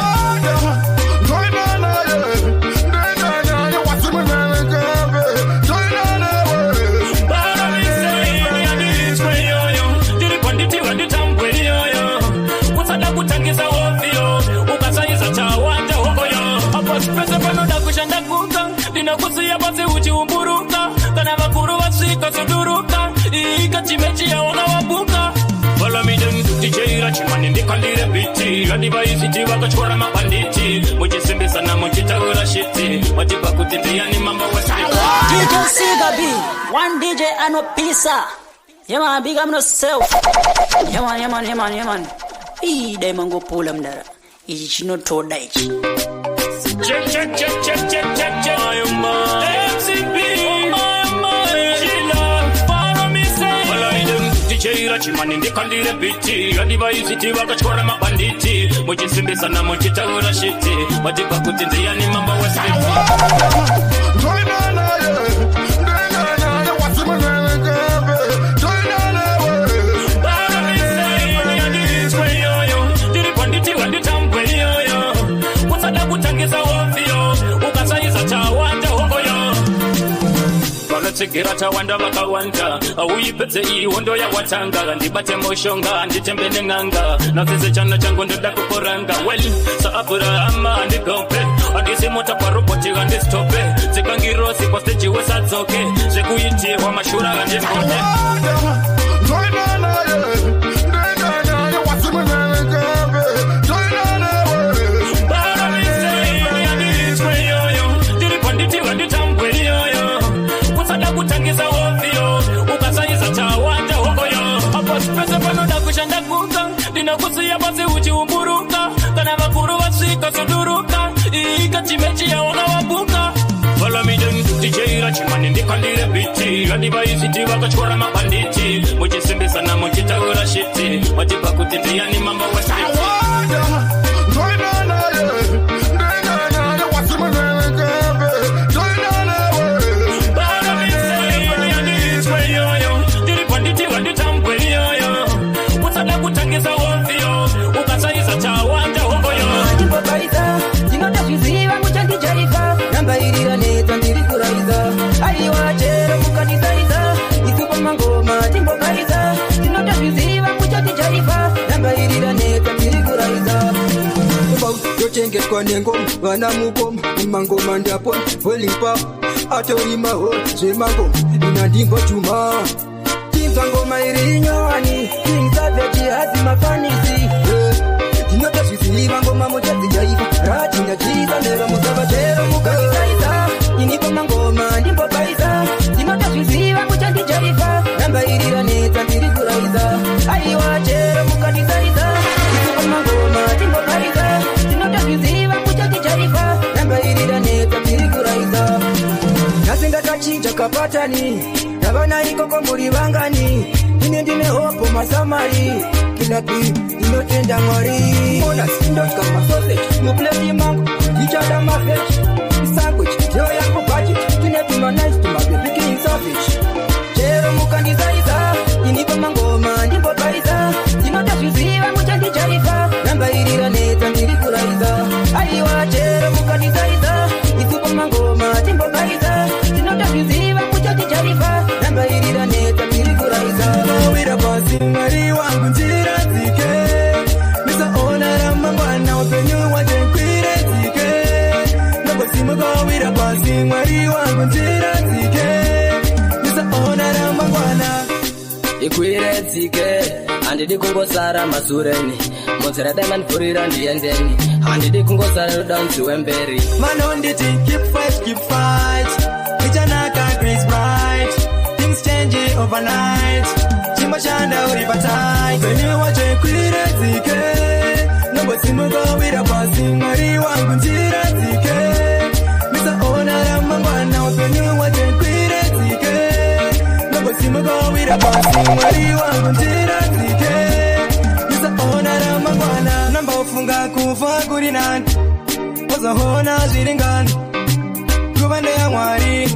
kutangisa ovyo ukasayiza chawanda hokoyo apo pesa panoda kushanda kuka ndinakusiya basi uchiumburuka kana vakuru vasvika soduruka ikachimechi yaona wabuka follow me then DJ Rachimani ndikandire biti handivaisiti vakachora mabanditi muchisimbisana muchitaura shiti matipa kuti ndiyani mamba wesiti DJ Sigabi one DJ anopisa yama big up yourself yaman ida mangopula mdara ichi chinotoda ichi check MCB follow me say DJ Rachimani ndikandire biti handivaisiti vakachora mabanditi muchisimbisana muchitaura shiti matipa kuti ndiyani mamba wesiti segera tawanda vakawanda uipedze ihondo yawatanga ndibate moshonga nditembe neng'anga nafise chana changu ndoda kukoranga well saapurama ndigope andisimota kwa roboti andistope zikangirosi kwa stage wesadzoke zvekuitirwa mashura andimode kutangisa ovyo ukasayiza chawanda hokoyo apo pesa panoda kushanda kuka ndinakusiya basi uchiumburuka kana vakuru vasvika soduruka ikachimechi yaona wabuka follow me then DJ Rachimani ndikandire biti handivaisiti vakachora mabanditi muchisimbisana muchitaura shiti matipa kuti ndiyani mamba wesiti kutangisa ovyo ukasayiza chawanda hokoyo ndibobaiza ndinotazviziva muchandijaiva nambairira neta ndiri kuraiza aiwa chero mukandisaiza isupo mangoma ndimbobaiza ndinotazviziva muchandijaiva nambairira neta ndiri kuraiza yochengetwa nengoma vana mukoma mumangoma ndapona volipa atori maho zvemangoma ina ndimbotuma ngoma iri nyowani ingsavechi hazi mafanisi ndinotozviziva ngoma muchadzijaiva ratingachiza ndeva musava chero mukaisaisa inipo mangoma ndimbobaiza ndinotozviziva muchandijaiva rambairira neta ndiri kuraiza aiwa chero mukandisaiza isupo mangoma ndimbobaiza ndinotozviziva muchandijaiva rambairira neta ndiri kuraiza nasingatachinja kapatani navana ikoko muri vangani ine ndine hopo masamari kilapi inotenda mwari mona sindotka masoseji mupleti mango ichada mafeji sandwich yo yako budget tinepima nice tumabebiking savage chero mukandisaiza inipo mangoma ndimbobaiza ndinotazviziva muchandijaiva rambairira neta ndiri kuraiza aiwa chero mukandisaiza isupo mangoma ndimbobaiza ndinotazviziva muchandijaiva rambairira neta ndiri kuraiza wira pasi mwari wangu nzira dzike misaona ramangwa ikwire tsike handidi kungosara masureni munzira dai manipfurira ndiendeni handidi kungosara rudanzi wemberi manonditi keep fight ichanaka grace bright things change overnight chimashanda uri patai venye wache kwire tsike nobosimuka wira pasi mwari wangu njira tsike misaona ramangwana venye wache kwire tsike nobosimuka wira pasi mwari wangu njira tsike misaona ramangwana namba ufunga kufa kuri nani wazahona ziringani kubande ya mwari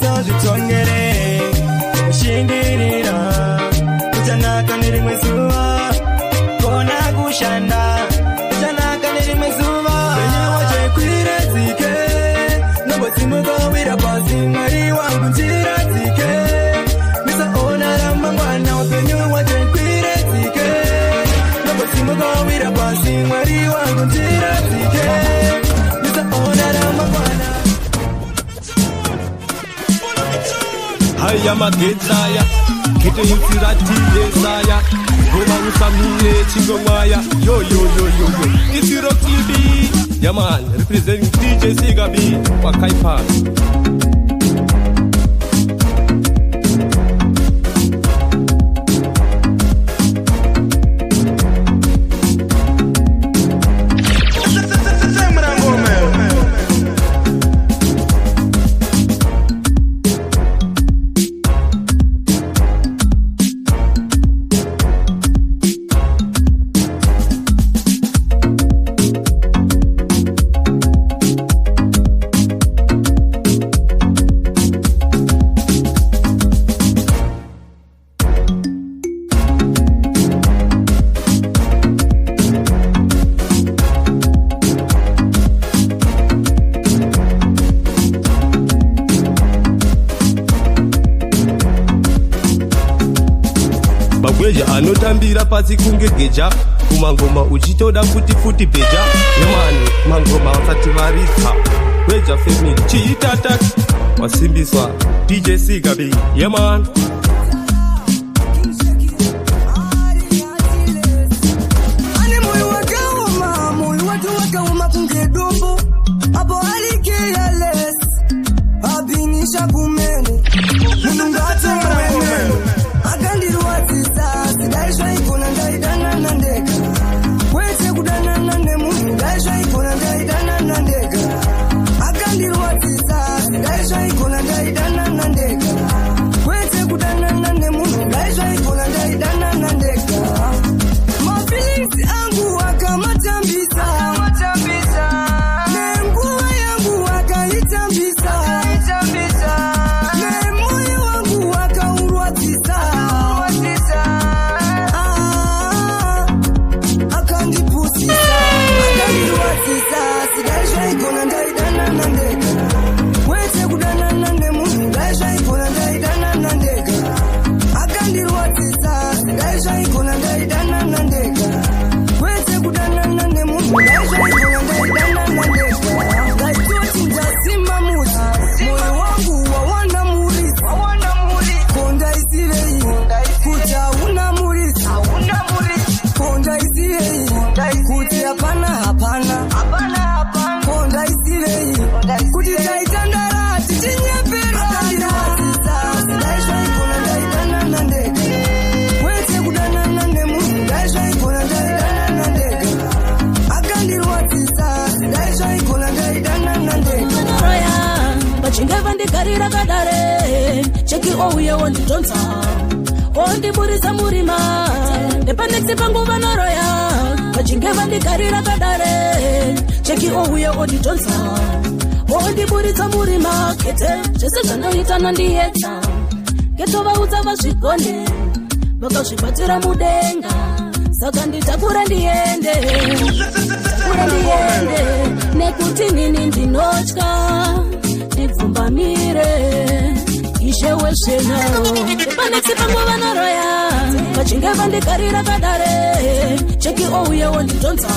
sazitongere kushingirira kuchanaka nirimwe zuva kona kushanda kuchanaka nirimwe zuva venye wache kwire tsike nobosimuka wira pasi mwari wangu njira tsike misaona ramangwana venye wache kwire tsike nobosimuka wira pasi mwari wangu njira tsike misaona ramangwana haya magetsaya kete insiratiyesaya goma usamile chingomaya yo isiro klibi yaman representing DJ Sigabi wa Kaipa anotambira pasi kunge geja kumangoma uchitoda futi beja yemani mangoma wasati varitsa weja family chiitata wasimbiswa DJ Sigabi yeman ani moyo watu wakauma kunge dombo hapo alike ya les abinisha kumene munungata mwene akandirwa tsisa sidaisha ikona ndaidana nandeka kwete kudana nande munhu ndaisha ikona ndaidana nandeka akandirwa tsisa sidaisha ikona ndaidana nandeka kwete kudana nande munhu ndaisha ikona ndaidana nandeka mafilisi angu akamatambisa nenguwa yangu akaitambisa nemoyo wangu akaurwatisa akandipusisa akandirwatisa sidaisha ikona ndaidana nandeka kwete kudana nande munhu ndaisha ikona ndaidana nandeka akandirwatisa sidaisha ikona ndaidana nandeka kwete kudana nande munhu ndaisha ikona ndaidana nandeka ndaitoti ndasima muti moyo wangu wawana murisi konda isirei kuti hauna murisi konda isirei kuti hapana konda isirei kuti taitandara tichinyeperera sidaisha ikona ndaidana nandeka kwete kudana nande munhu ndaisha ikona ndaidana nandeka akandirwatisa sidaisha ikona ndaidana nandeka vachinge vandigarira kadare cheki ouye wondidonza ondiburisa murima nepanekisi pangu vanoroya vachinge vandigarira kadare cheki ouye wondidonza ondiburisa murima kete zvese zvanoita nandiyedza ketovaudza vazvigone vakazvibatira mudenga saka nditakura ndiende nekuti nini ndinotya ndibvumbamire ishe wezvenao panekisi pangu vanoroya vachinge vandigarira kadare cheki ouye wondidonza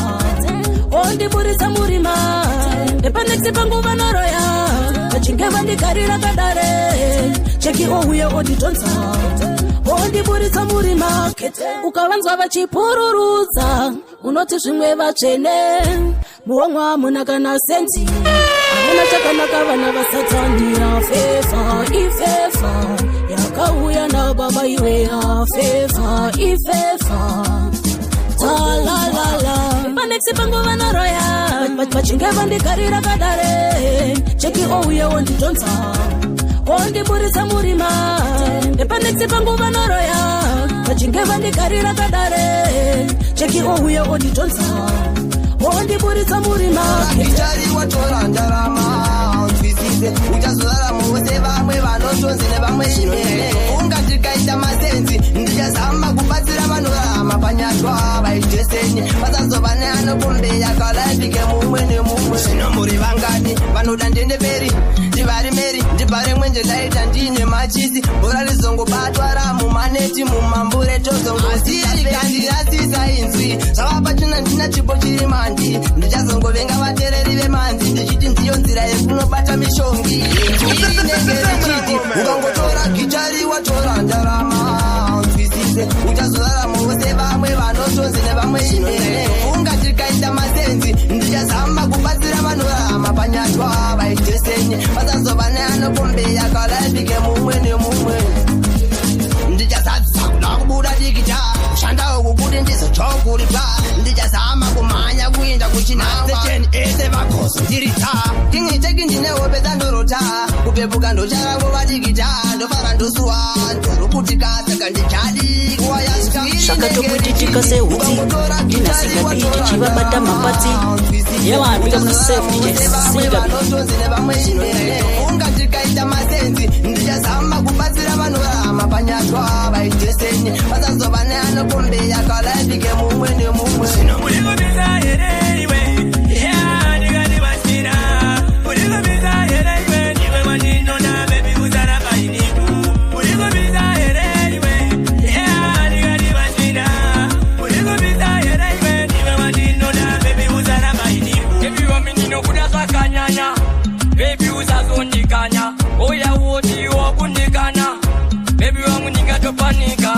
ondiburisa murima nepanekisi pangu vanoroya vachinge vandigarira kadare cheki ouye wondidonza ondiburitsa muri market ukavanzwa vachipururudza unoti zvimwe vatsvene muomwa muna kana senti hamuna chakanaka vana vasatani afefa ifefa yakauya nababa iwe afefa ifefa talalala panexi pangu vanoroya vachinge vandigarira kadare cheki ouye wondidonza ondiburitsa murima nepanexi pangu vanoroya vachinge vandigarira kadare cheki ouye wondidonza ondiburitsa murima Kichari watora ndarama Twisise uchazorara muwese vamwe vanotonzi nevamwe shimene Unga tikaita masenzi Ndichazama kubatsira vanorama panyatwa vaiteseni Vasazova neanokumbeya kalaipike mumwe nemumwe Zvino muri vangani vanoda ndende mberi Ndivari meri ndibhare mwenje ndaita ndine machisi Bora rizongobatwa ramu maneti mumambure tozongosiri kandirasisa inzwi Zvavapachuna ndina chipo chiri mandi Ndichazongovenga vatereri vemanzi Ndichiti ndiyo nzira yekunobata mishongi Inenge richiti ukangotora gitari watora ndarama Twisise uchazorara muwese vamwe vanotonzi nevamwe shimene Unga tikaita masenzi Ndichazama kubatsira vanorama panyatwa vaiteseni Vasazova neanokumbeya kalaipike mumwe nemumwe Ndichazadzisa kuda kubuda digita Kushanda uku kuti ndizochokuripla Ndichazama kumhanya kuinda kuchinazecheni ese vakoso ndirita Kingiteki ndinehope dzandorota Kupepuka ndocharako vadigita Ndofara ndosuwa ndorokutika saka ndichadi kuwa yasvika zvakatokuitika sehuti ndinasikabidi chivabata mapatsi yavambika muno Unga tikaita masenzi Ndichazama kubatsira vanorama panyatwa vaiteseni Vasazova neanokumbeya kalaipike mumwe nemumwe Urikubiza here iwe Yeah, ndikandibasira Urikubiza here iwe Niwe wandinona baby uzara painiku Urikubiza here iwe Yeah, ndikandibasira Urikubiza here iwe Niwe wandinona baby uzara painiku Baby wamindino kuda sakanyanya Baby uzazondikanya Oya woti wakundikana Baby wangu ningatopanika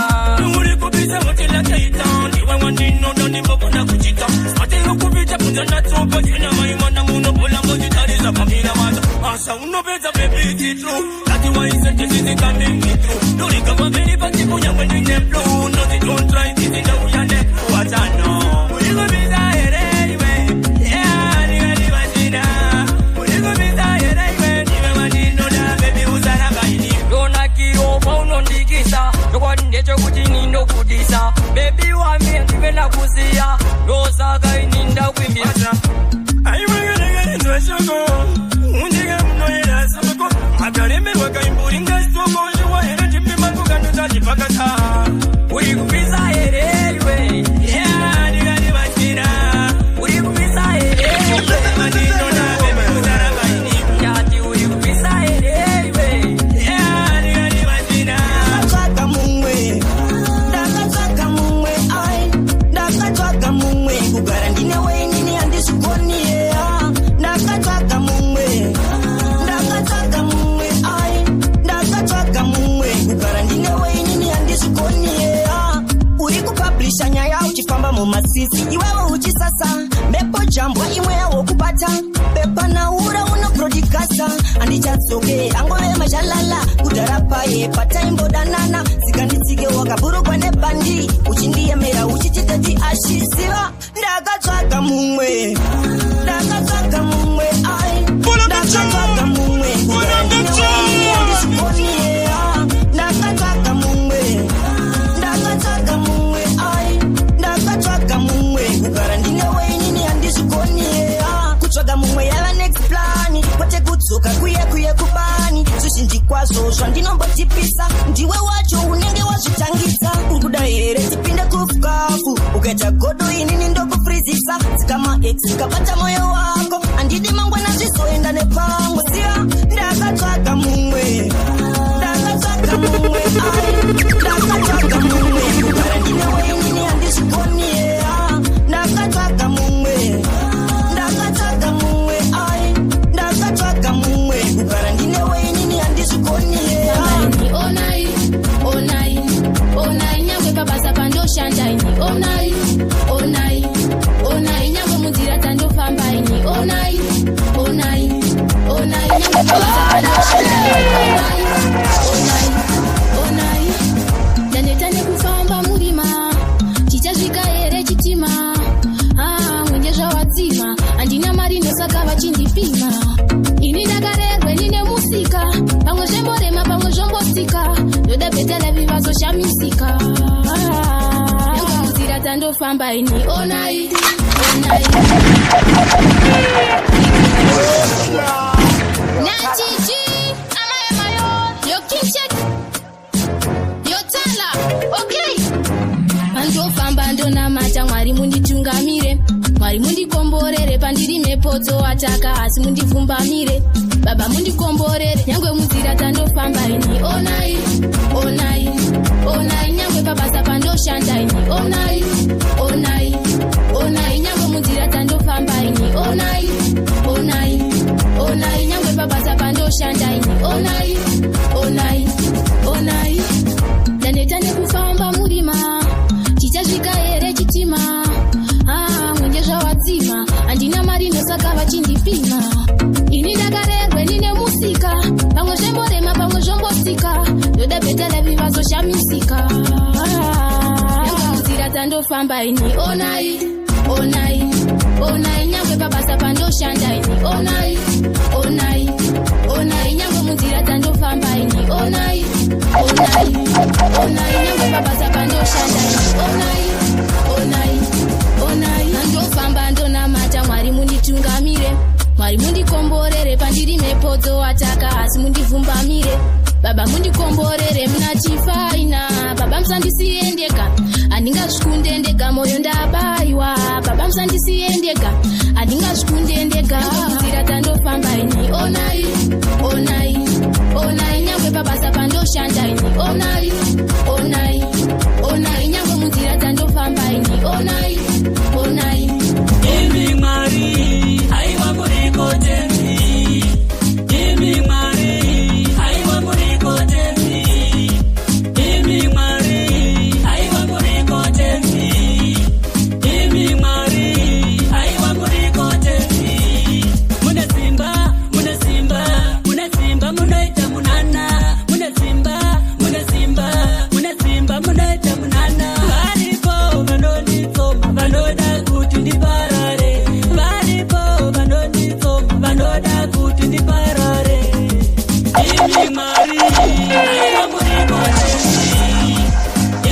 Urikubiza motila taita Niwe wandinona nimbopona kuchita Smati ukubita punzana topa Jena maimana munopola mojitariza pamila mata Asa unopeza baby titru Kati wa isente sisi coming through Dorika mabeni pati kunya wendine blue No they don't try this in the uyane Watano Urikubiza here iwe Yeah, ndikandibasira Urikubiza here iwe Niwe wandinona baby uzara kaini Dona kiro paunondikisa Chokwa ndechokuti nindokudisa Baby wami ndivena kusiya Dosaka ininda kwimbiata Aiwegerege nzweshoko Unjige mnoyera samako Magaremerwa kaimburi ngasitoko Njiwa here njipima kukanduza jipakata Urikubiza here iwe Yeah, ndikandibasira Urikubiza here iwe Mandinona baby uzara kaini Yati urikubiza here iwe Yeah, ndikandibasira Ndakatwaka mumwe Ndakatwaka mumwe ai Ndakatwaka mumwe Kugara ndine weini handizvikoni Ndakatwaka mumwe Ndakatwaka mumwe ai Ndakatwaka mumwe Kugara ndine weini handizvikoni Uri kupublisha nyaya uchifamba mumasisi Iwewe uchisasa Mbepo jambwa imwe yawo kubata Pepa naura unoprodikasa Andichatsoke angwaye mashalala Kudarapaye pataimbo danana Sikanditsike wakaburukwa nebandi Uchindiyemera uchichitati ashisiva Ndakatsvaka mumwe Ndakatsvaka mumwe ai Ndakatsvaka mumwe Kugara ndine weini handizvikoni Ndakatsvaka mumwe Ndakatsvaka mumwe ai Ndakatsvaka mumwe Kugara ndine weini handizvikoni Kutsvaga mumwe yava next plan Kwete kudzoka kuye kubani Zvizhinji kwazvo zvandinombotipisa Ndiwe wacho unenge wazvitangisa Kuda here tipinde kufukafu Ukaita godo inini ndokufrizisa Dzikama ex dzikabata moyo wako Andidi mangwana zvizoenda nepamwe Siya ndakatsvaga mumwe Ndakatsvaga mumwe ai Ndakatsvaga mumwe Kugara ndine weini handizvikoni Ndakatsvaga mumwe Ndakatsvaga mumwe ai Ndakatsvaga mumwe Kugara ndine weini handizvikoni Onai, onai vazoshamisika yangu muzira tandofamba ini onai Natiji amayo yo kitchen yo tala okay andofamba ndonamata Mwari munditungamire Mwari mundikomborere pandiri mepoto ataka asi mundipfumbamire Baba mundikomborere nyangwe muzira tandofamba ini onai nyangwe pabasa pandoshanda ini onai nyangwe muzira tandofamba ini onai nyangwe pabasa pandoshanda ini onai ndaneta nekufamba murima chichasvika here chitima mwenje zvawadzima handina mari nosaka vachindipima ini ndakarerwe nine musika pamwe zvemborema pamwe zvombosika ndoda betalavi vazoshamisika yangu muzira tandofamba ini onai nyangwe pabasa pandoshanda ini onai nyangwe muzira tandofamba ini onai nyangwe pabasa pandoshanda ini onai ndofamba ndonamata Mwari munditungamire Mwari mundikomborere pandiri mepoto ataka asi mundivhumbamire Baba mundikomborere muna chifaina Baba musandisiye ndega handingasvikunde ndega moyo ndabayiwa Baba musandisiye ndega handingasvikunde ndega muzira tandofamba ini onai nyangwe pabasa pandoshanda ini onai nyangwe muzira tandofamba ini onai Imi Mwari haiwa murikotenzi Imi Mwari haiwa murikotenzi Imi Mwari haiwa murikotenzi Imi Mwari haiwa murikotenzi Muna simba munoita munana Muna simba munoita munana Varipo vanonditsoma vanoda kuti ndiparare Varipo vanonditsoma vanoda kuti ndiparare Imi Mwari haiwa murikotenzi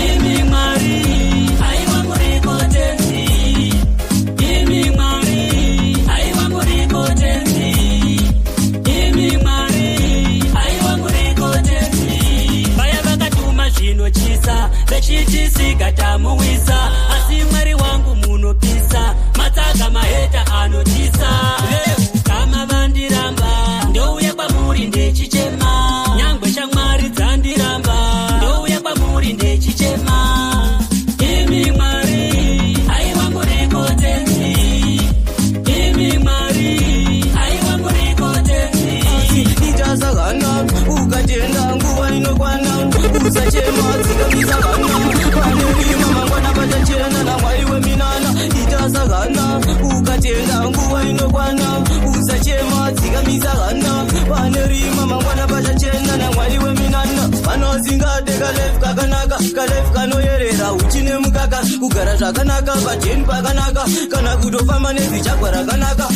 Imi Mwari haiwa murikotenzi Imi Mwari haiwa murikotenzi Imi Mwari haiwa murikotenzi Vaya vakatuma zvinochisa vechitisikatamuwisa asi Mwari wangu munopisa matsaga maheta anotisa kama vandiramba ndouya kwamuri ndechichema nyangwe shamwari dzandiramba ndouya kwamuri ndechichema Imi Mwari haiwa murikotenzi Imi Mwari haiwa murikotenzi ichasakana ukatenda nguva inokwana usachema dzikamizakana panerima mangwana pachachena naMwari weminana ichasakana ukatenda nguva inokwana usachema dzikamizakana panerima mangwana pachachena naMwari weminana vanozingade kalefu kakanaka kalefu kanoyerera uchine mukaka kugara zvakanaka pajeni pakanaka kana kutofamba nezichagwa rakanaka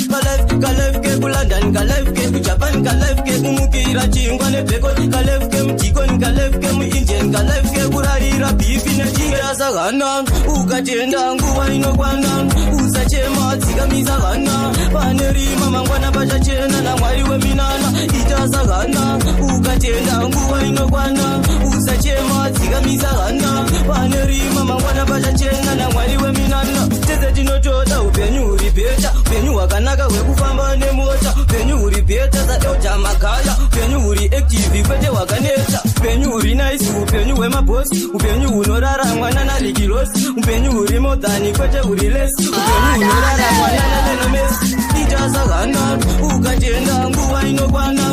kalefu kekulondon kalefu kekujapan kalefu kekumukira chingwa nebhekoni kalefu kemujikoni kalefu kemuindian kalefu kekurarira bhipi nechingasakana ukatenda nguva inokwana usachema dzikamizakana panerima mangwana pachachena naMwari weminana ichasakana ukatenda nguva inokwana usachema dzikamizakana panerima mangwana pachachena naMwari weminana tese tinotoda upenyu huri bheta upenyu hwakanaka hwekufamba nemota upenyu huri bheta sadeuta magaya upenyu huri active kwete hwakaneta upenyu huri nice upenyu hwemabosi upenyu hunoraramwa nanarikirosi upenyu huri modhani kwete huri lesi upenyu hunoraramwa nananenomesi ichasakana ukatenda nguva inokwana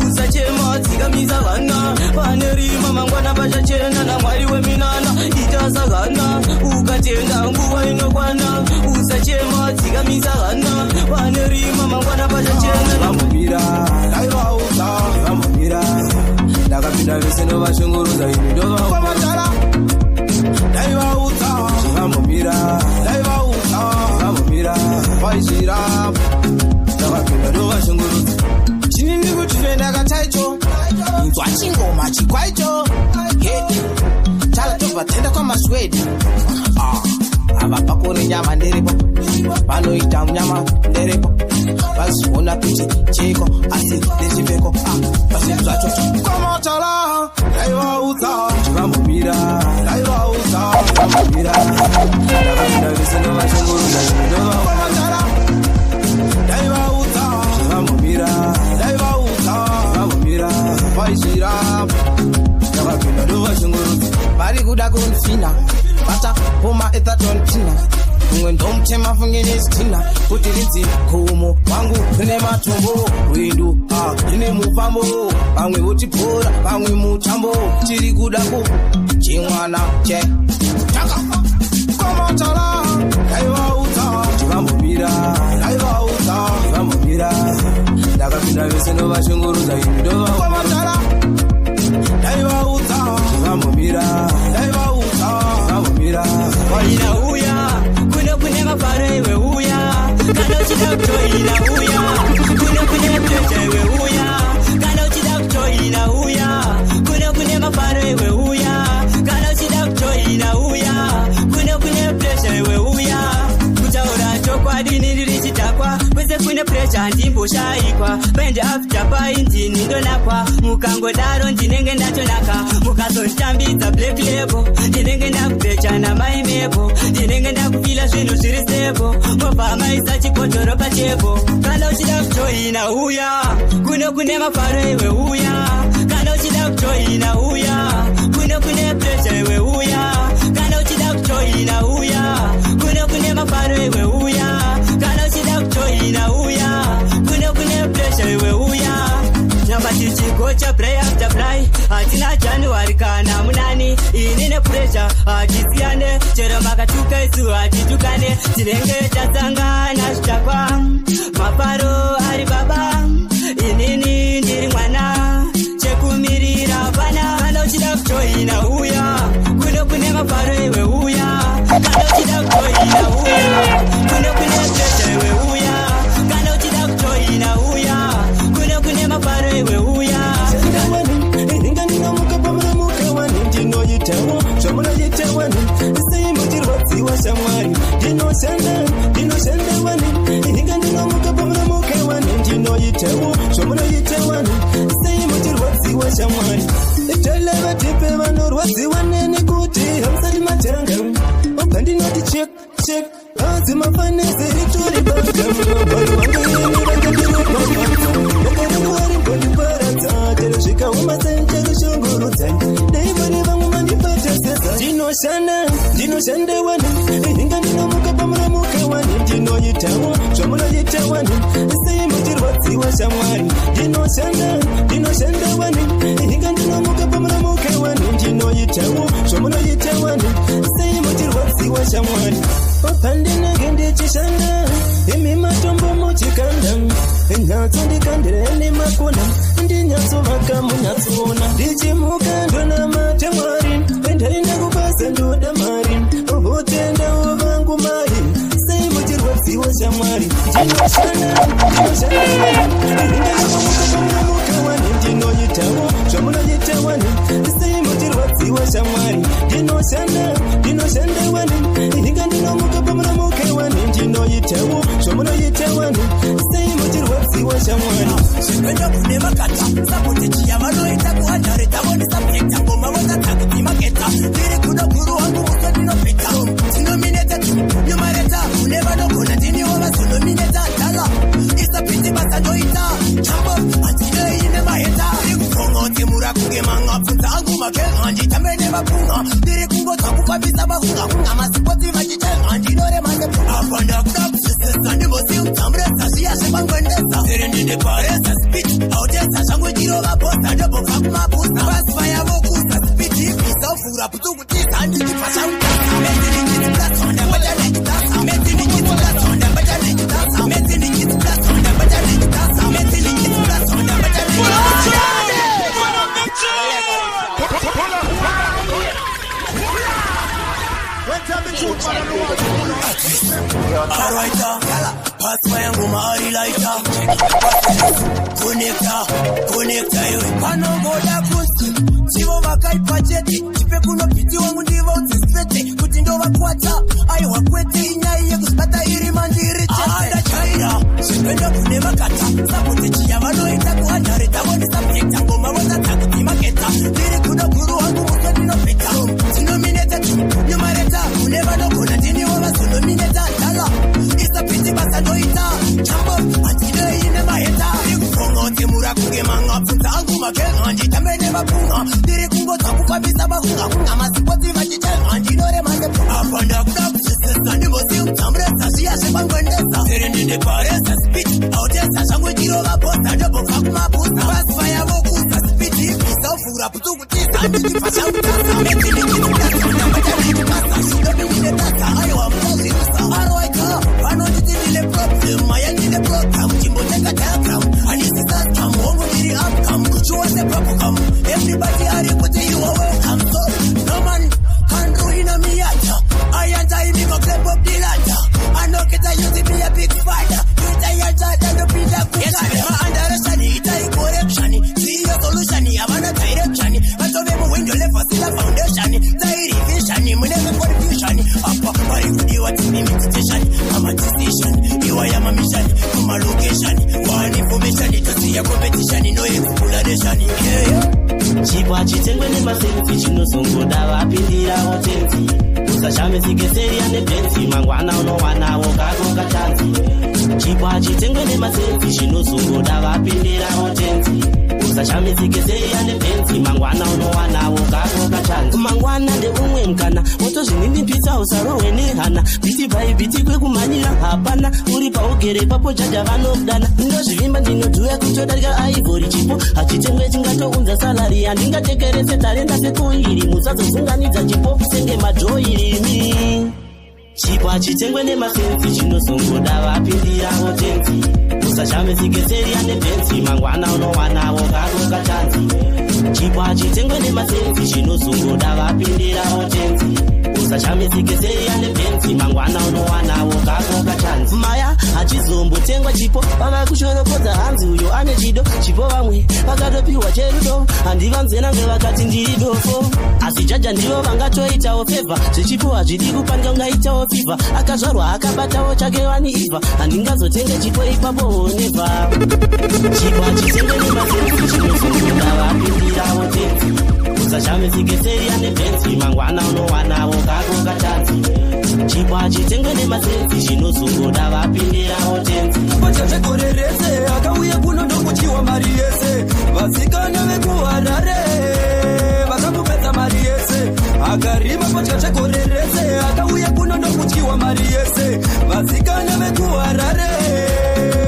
usachema dzikamizakana panerima mangwana pachachena naMwari weminana ichasakana ukatenda nguva inokwana usachema dzikamizakana panerima mangwana pachachena vamumira daivauta vamumira ndakapinda vese novashungurudza ini ndovaamatara daivauta vamumira daivauta vamumira vaizvira ndakapinda ndovashungurudza chinini kuti fenda kataicho inzwa chingoma chikwaicho vatenda kwamaswedi avapakuri nyama ndiripo vanoita nyama ndiripo vaziona kuti cheko asi nechipfeko pazvinhu zvacho kwamatala daivaudza ndivambomira daivaudza ndivambomira ndakapinda vese novashungurudza kwamatala daivaudza ndivambomira daivaudza ndivambomira vaishira ndakapinda ndovashungurudza vari kuda kunfina vatapoma etatontina umwe ndomutema fungenestina kuti rinzi khomo wangu rine matombo rwendo rine mufambo vamwe votibhora vamwe mutambo tiri kuda chimwana chetaka kwamatala daivaudza ndivambomira daivaudza ndivambomira ndakapinda vese novashungurudza ini ndovakwamatala daivaudza ndivambomira daivaudza ndivambomira waina uya kune mafaro iwe uya kana uchida kutoina uya kune mteja iwe uya kana uchida kutoina uya kune mafaro iwe uya kana uchida kutoina uya kune mteja iwe uya kutaura chokwadini ndiri chidhakwa kwese kune presha ndimboshayikwa paende after painjini ndonakwa mukangodaro ndinenge ndatonaka mukazonditambidza black label ndinenge ndakubhecha namaimepo ndinenge ndakufila zvinhu zviri sebo mobva maisa chibhodhoro patebo kana uchida kutoina uya kune mafaro iwe uya kana uchida kutoina uya kune presha iwe uya kana uchida kutoina uya kune mafaro iwe uya kana uchida kutoina uya kune presha iwe uya nyamba tichigocha play after play hatina January kana munani inine pressure hatisiyane chero makatuka isu hatitukane tinenge tasangana zvitakwa mafaro ari baba inini ndiri mwana chekumirira pana kana uchida kutoina uya kune mafaro iwe uya kana uchida kutoina uya kune pressure iwe uya kana uchida kutoina uya kune mafaro iwe uya zvamurayitewani seimutirwadziwa shamwari ndinoshanda wani inga ndinomuka pamuramuke wani ndinoyitewo zvamurayitewani seimutirwadziwa shamwari tolavatipe vanorwadziwa neni kuti hamusati matanga obva ndinoti chek adzimafanese ritori bagamuvari wangeyenevangadirobaaari mboniparadza chero zvikauma sencherushungurudzani daivari vamwe mandipatesesa ndinoshanda wani inga ndinomuka pamuramuke wani ndinoyitawo zvamurayitewani seimutirwadziwa shamwari ndinoshanda wani inga ndinomuka pamuramuke wani ndinoyitawo zvamurayitewani seimutirwadziwa shamwari opandinenge ndichishanda imi matombo muchikanda nyatso ndikandire nemakona ndinyatsovaka munyatsoona ndichimuka ndonamate mwari endaina kubasa ndoda mari ohotendawo vangu mari seimutirwadziwa shamwari ndinoshanda wani ndinoyitawo zvamurayitewani seimutirwadziwa shamwari ndinoshanda wani inga ndinomuka pamuramuke wani ndinoyitewo zvamurayitewani seimutirwadziwa shamwari zvipenda kune makata sabuti chiya vanoita kuhadhare tavonisapurekta ngoma votatagiti maketa ndiri kuno guru wangu uso ndinopita tinomineta nyumareta kune vanogona ndiniwo vazonomineta dala isapiti basa ndoita chambo handinoine maheta ndiri kufongote murakunge mangapfunza angu makenga nditamene vapunga ndiri kungota kufambisa vafunga kunga masipoti vachitenga ndinoremane apa ndakuda kuzvisesa ndimbosi utsamuresa zviya zvepangwendesa iri ndine paresa spiti autesa zvangu dirova bosa ndobobva kumabusa vasiva yavo kusa spiti ibvisa uvhura putungutisa ndidipashautasa medzinikitiplasonda batanekitasa medzinikitiplasonda batanekitasa medzinikitiplasonda batanekitasa medzinikitiplasonda batanekitasa Alrighta, pass my ngoma alilaita. Connecta, iwe. Pano goda kusi, chivo vakaipa chete chipe kuno piti wangu ndivo udzisvete kuti ndovakwata aiwa kwete inyaya yekuzibata iri mandiri chete zvipenda kune makata sabote chiya vanoita kuhanhare tavonesa peta ngoma votatagiti maketa ndiri kuno guru wangu muso ndinopeta tinomineta nyumareta kune vanogona ndiniwo vazonomineta dala isapiti basa ndoita chambo handidoine maheta ndiri kufonga kuti murakunge manga bvunza angu makenga nditamene vapunga ndiri kungota kufambisa mahunga kunga masipoti vachitenga ndinoremane apa ndakuda kuzvisesa ndimbosi kutamburesa zviya zvepangwendesa iri ndine paresa spiti autesa zvangu ndinova bosa ndobvonga kumabusa vasiva yavo kusa spiti ibvisa uvhura putukutisa ndinibva zvakutasa metinitinaaaaaasa zvinodinginetasa aiwa mutazvirusa aroika vanonditi ndine problem maya ndine program chimboteka diagram handisisascam hongu ndiri upcam kuchiwose babukam everybody ari kuti iwo welcome so no man can ruin me yata ayantaimiko klebob dilata anoketa yuzi be a big fighter itayata ndopinda kutaya undereshani itai correction siyo solution havana direction vatove muwindo levasila foundation tairivishani muneve confusion apa vari kudiwa tini meditation ama decision iwa yama mission kuma location one information tosiya competition no exploration chipwa chitengwe nemaselfi chinosongoda vapindira hotenzi usashamesigeseriya nebhenzi mangwana unowanawo kako katanzi chipwa chitengwe nemaselfi chinosongoda vapindira hotenzi usashamesigeseriya nebhenzi mangwana unowanawo kako katanzi mangwana ndeumwe mkana otozvininimbisa usarohwe nehana biti bai biti kwekumhanyira hapana uri paugere papo jaja vanokudana ndozvivimba ndinodhuya kutodarika aivhori chipo hachitengwe chingatounza salari handingatekerese tarenda sekuiri musazozunganidza chipo senge madhoirimi chipo hachitengwe nemasenzi chinosongoda vapindira hotenzi usashamesigeseriya nebhenzi mangwana unowanawo kako katanzi chipo hachitengwe nemasenzi chinosongoda vapindira hotenzi usashamesigeseriya nebhenzi mangwana unowanawo kako katanzi maya hachizombotengwa chipo vava kushorokodza hanzi uyo ane chido chipo vamwe vakatopiwa cherudo handivanzena ngevakati ndiri dofo asi jaja ndivo vangatoitawo fevha zvechipo hazvidi kupandwa ungaitawo fivha akazvarwa akabatawo chake wani ivha handingazotenge chipo ipapo nevha chipo hachitengwe nemasenzi chinosongoda vapindira hotenzi usashamesigeseriya nebhenzi mangwana unowanawo kako katanzi chipo hachitengwe nemasenzi chinosongoda vapindira hotenzi pachatekorerese akauye kuno ndokuchiwa mari yese vasikana vekuharare vakamupedza mari yese akarima pachatekorerese akauye kuno ndokuchiwa mari yese vasikana vekuharare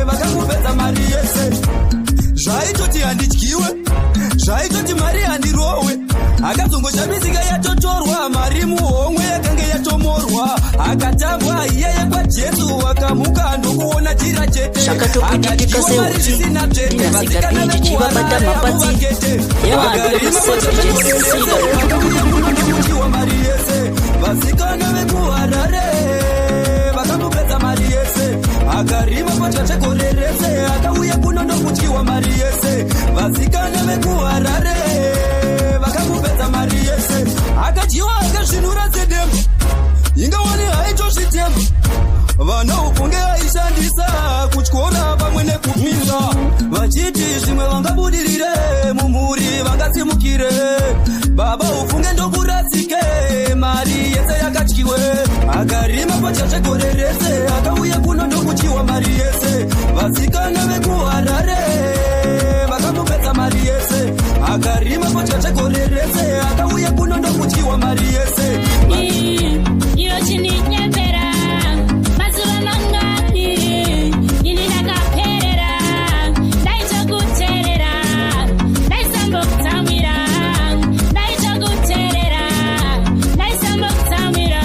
vakamupedza mari yese zvaitoti handityiwe zvaitoti mari handirohwe akazongoshamisika yatotorwa mari muhomwe yakange yatomorwa akatambwa iyeye kwajesu akamuka ndokuona chira chete zvakatopitika seuti ndinasikabhiji chivabata mapatsi yevandokuchiwa mari yese vasikana vekuharare vakamupedza mari yese akarima pachatekorerese akauye kuno ndokuchiwa mari yese vasikana vekuharare vakamupedza mari yese akadyiwa akazvinura sedemba ingawani haitozvitema vanoufunge aishandisa kutyora pamwe nekupinza vachiti zvimwe vangabudirire mumhuri vangatsimukire baba ufunge ndokuratsike mari yese yakatyiwe akarima pachatekorerese akauye kuno ndokuchiwa mari yese vasikana vekuharare vakamupedza mari yese akarima pachatekorerese akauye kuno ndokuchiwa mari yese iyo chininyembera mazuva mangani ini ndakaperera ndaitokuteerera ndaisambokutsamwira ndaitokuteerera ndaisambokutsamwira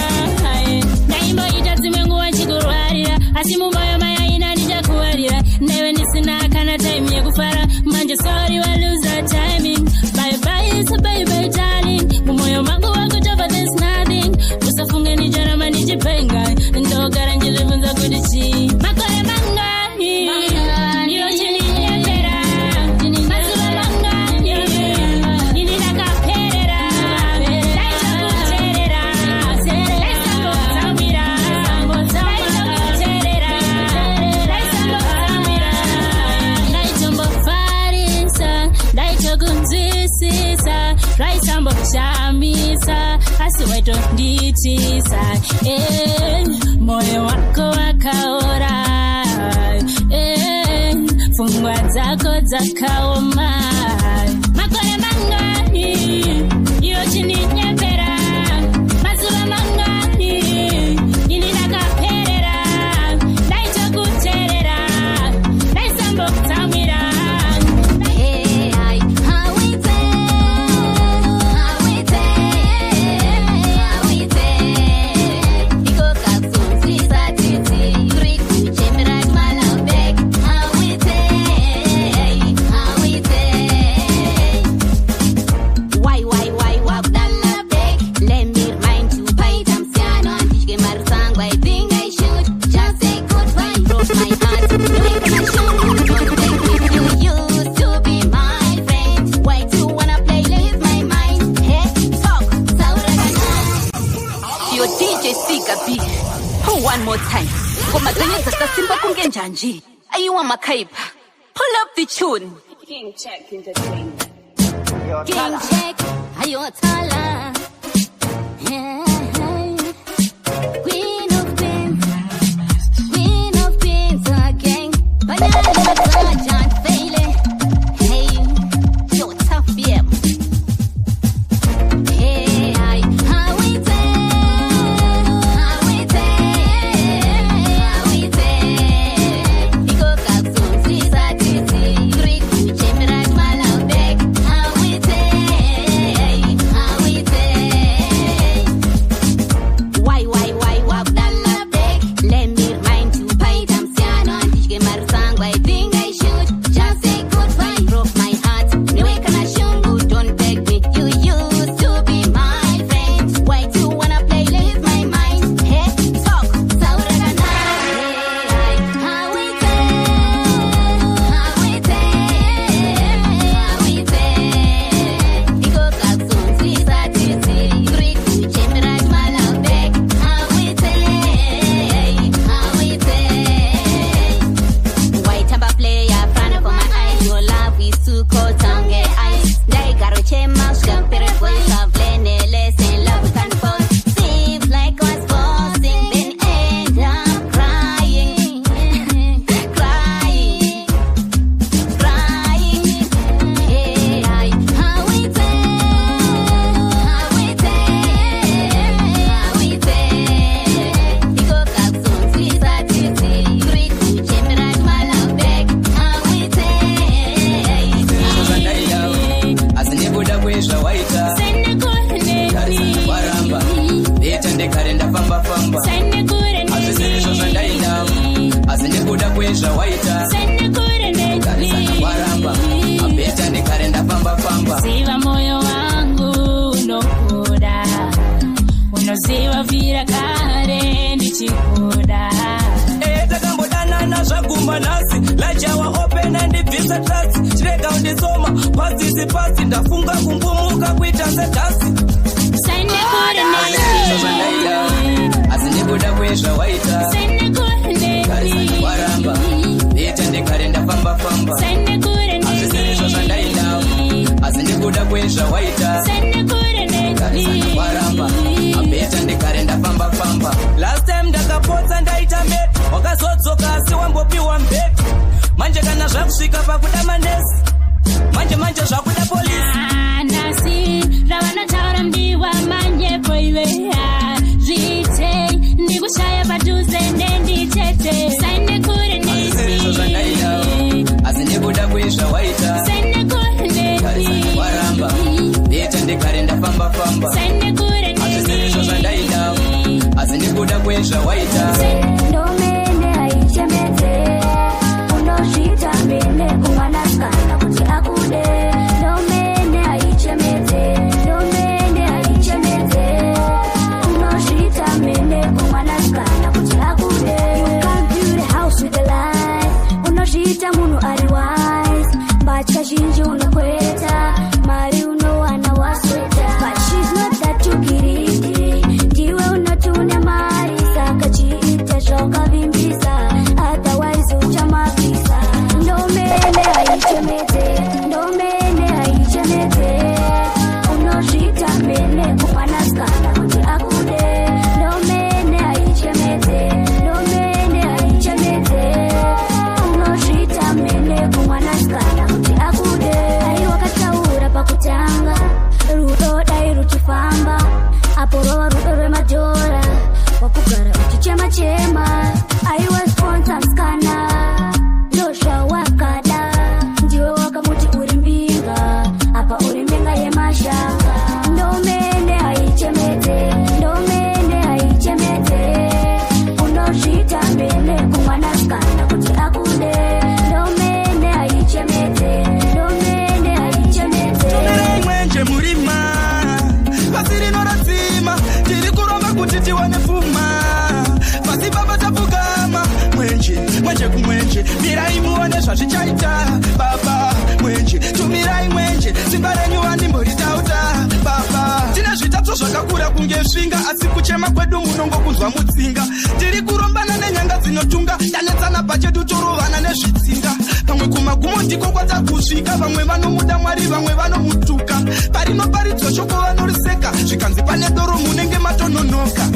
ndaimboita dzimwe nguva chikurwarira asi mumwoyo maya ina ndichakuwarira ndaive ndisina kana time yekufara manje sorry I lose the timing bye bye so bye bye darling mumwoyo mangu wakutova there's nothing usafunge nijarama nichipenga ndogara njilivunza kuti chi makore mangani ndiyo chininyembera mazuva mangani ini ndakape asi waitonditisa moyo wako wakaora pfungwa dzako dzakaoma makore mangani iyo chininyepera mazuva mangani ini ndakaperera ndaitokuteerera ndaisambokutsamwira One more time. Ayiwa makaipa. Pull up the tune. King Check Entertainment. King Check. Ayo tala. Queen of Pins. Queen of Pins again. Banana Sergeant Bailey. Hey, yo tough yeah. Siva moyo wangu ndokuda unoziva vira kare ndichikuda takambodana nazvagumba nhasi lajawa open and visa trust chirega undisoma pasisi pasi ndafunga kumbumuka kuita sedhasi asi ndikuda kwezva waita waramba ita ndikare ndafamba-famba azvizirizvo zvandaida asi ndikuda kwezva waita waramba abeta ndikare ndafamba-famba last time ndakapotsa ndaita mbeti wakazodzoka asi wambopiwa mbeti manje kana zvakusvika pakuda manesi manje zvakuda polisi nasi ravanotaura mdiwa manyepo iweya zvitei ndikushaya padhuze nenditete saine kure nezvirizvo zvandaida asi ndikuda kuizva waita waramba ndita ndikare ndafamba-famba azvizirizvo zvandaida asi ndikuda kuizva waita ndomene aichemete unozvita mene kumwanasikana kuti akude ndomene mwenje kumwenje mirai muone zvazvichaita baba mwenje tumirai mwenje simba renyu vandimboritauta baba tina zvitatu zvakakura kunge svinga asi kuchema kwedu munongokunzwa mutsinga tiri kurombana nenyanga dzinotunga tanetsana pachedu torovana nezvitsinga pamwe kumagumo ndiko kwatakusvika vamwe vanomuda mwari vamwe vanomutuka parinoparidzwa shoko vanoriseka zvikanzi pane doro munenge matononoka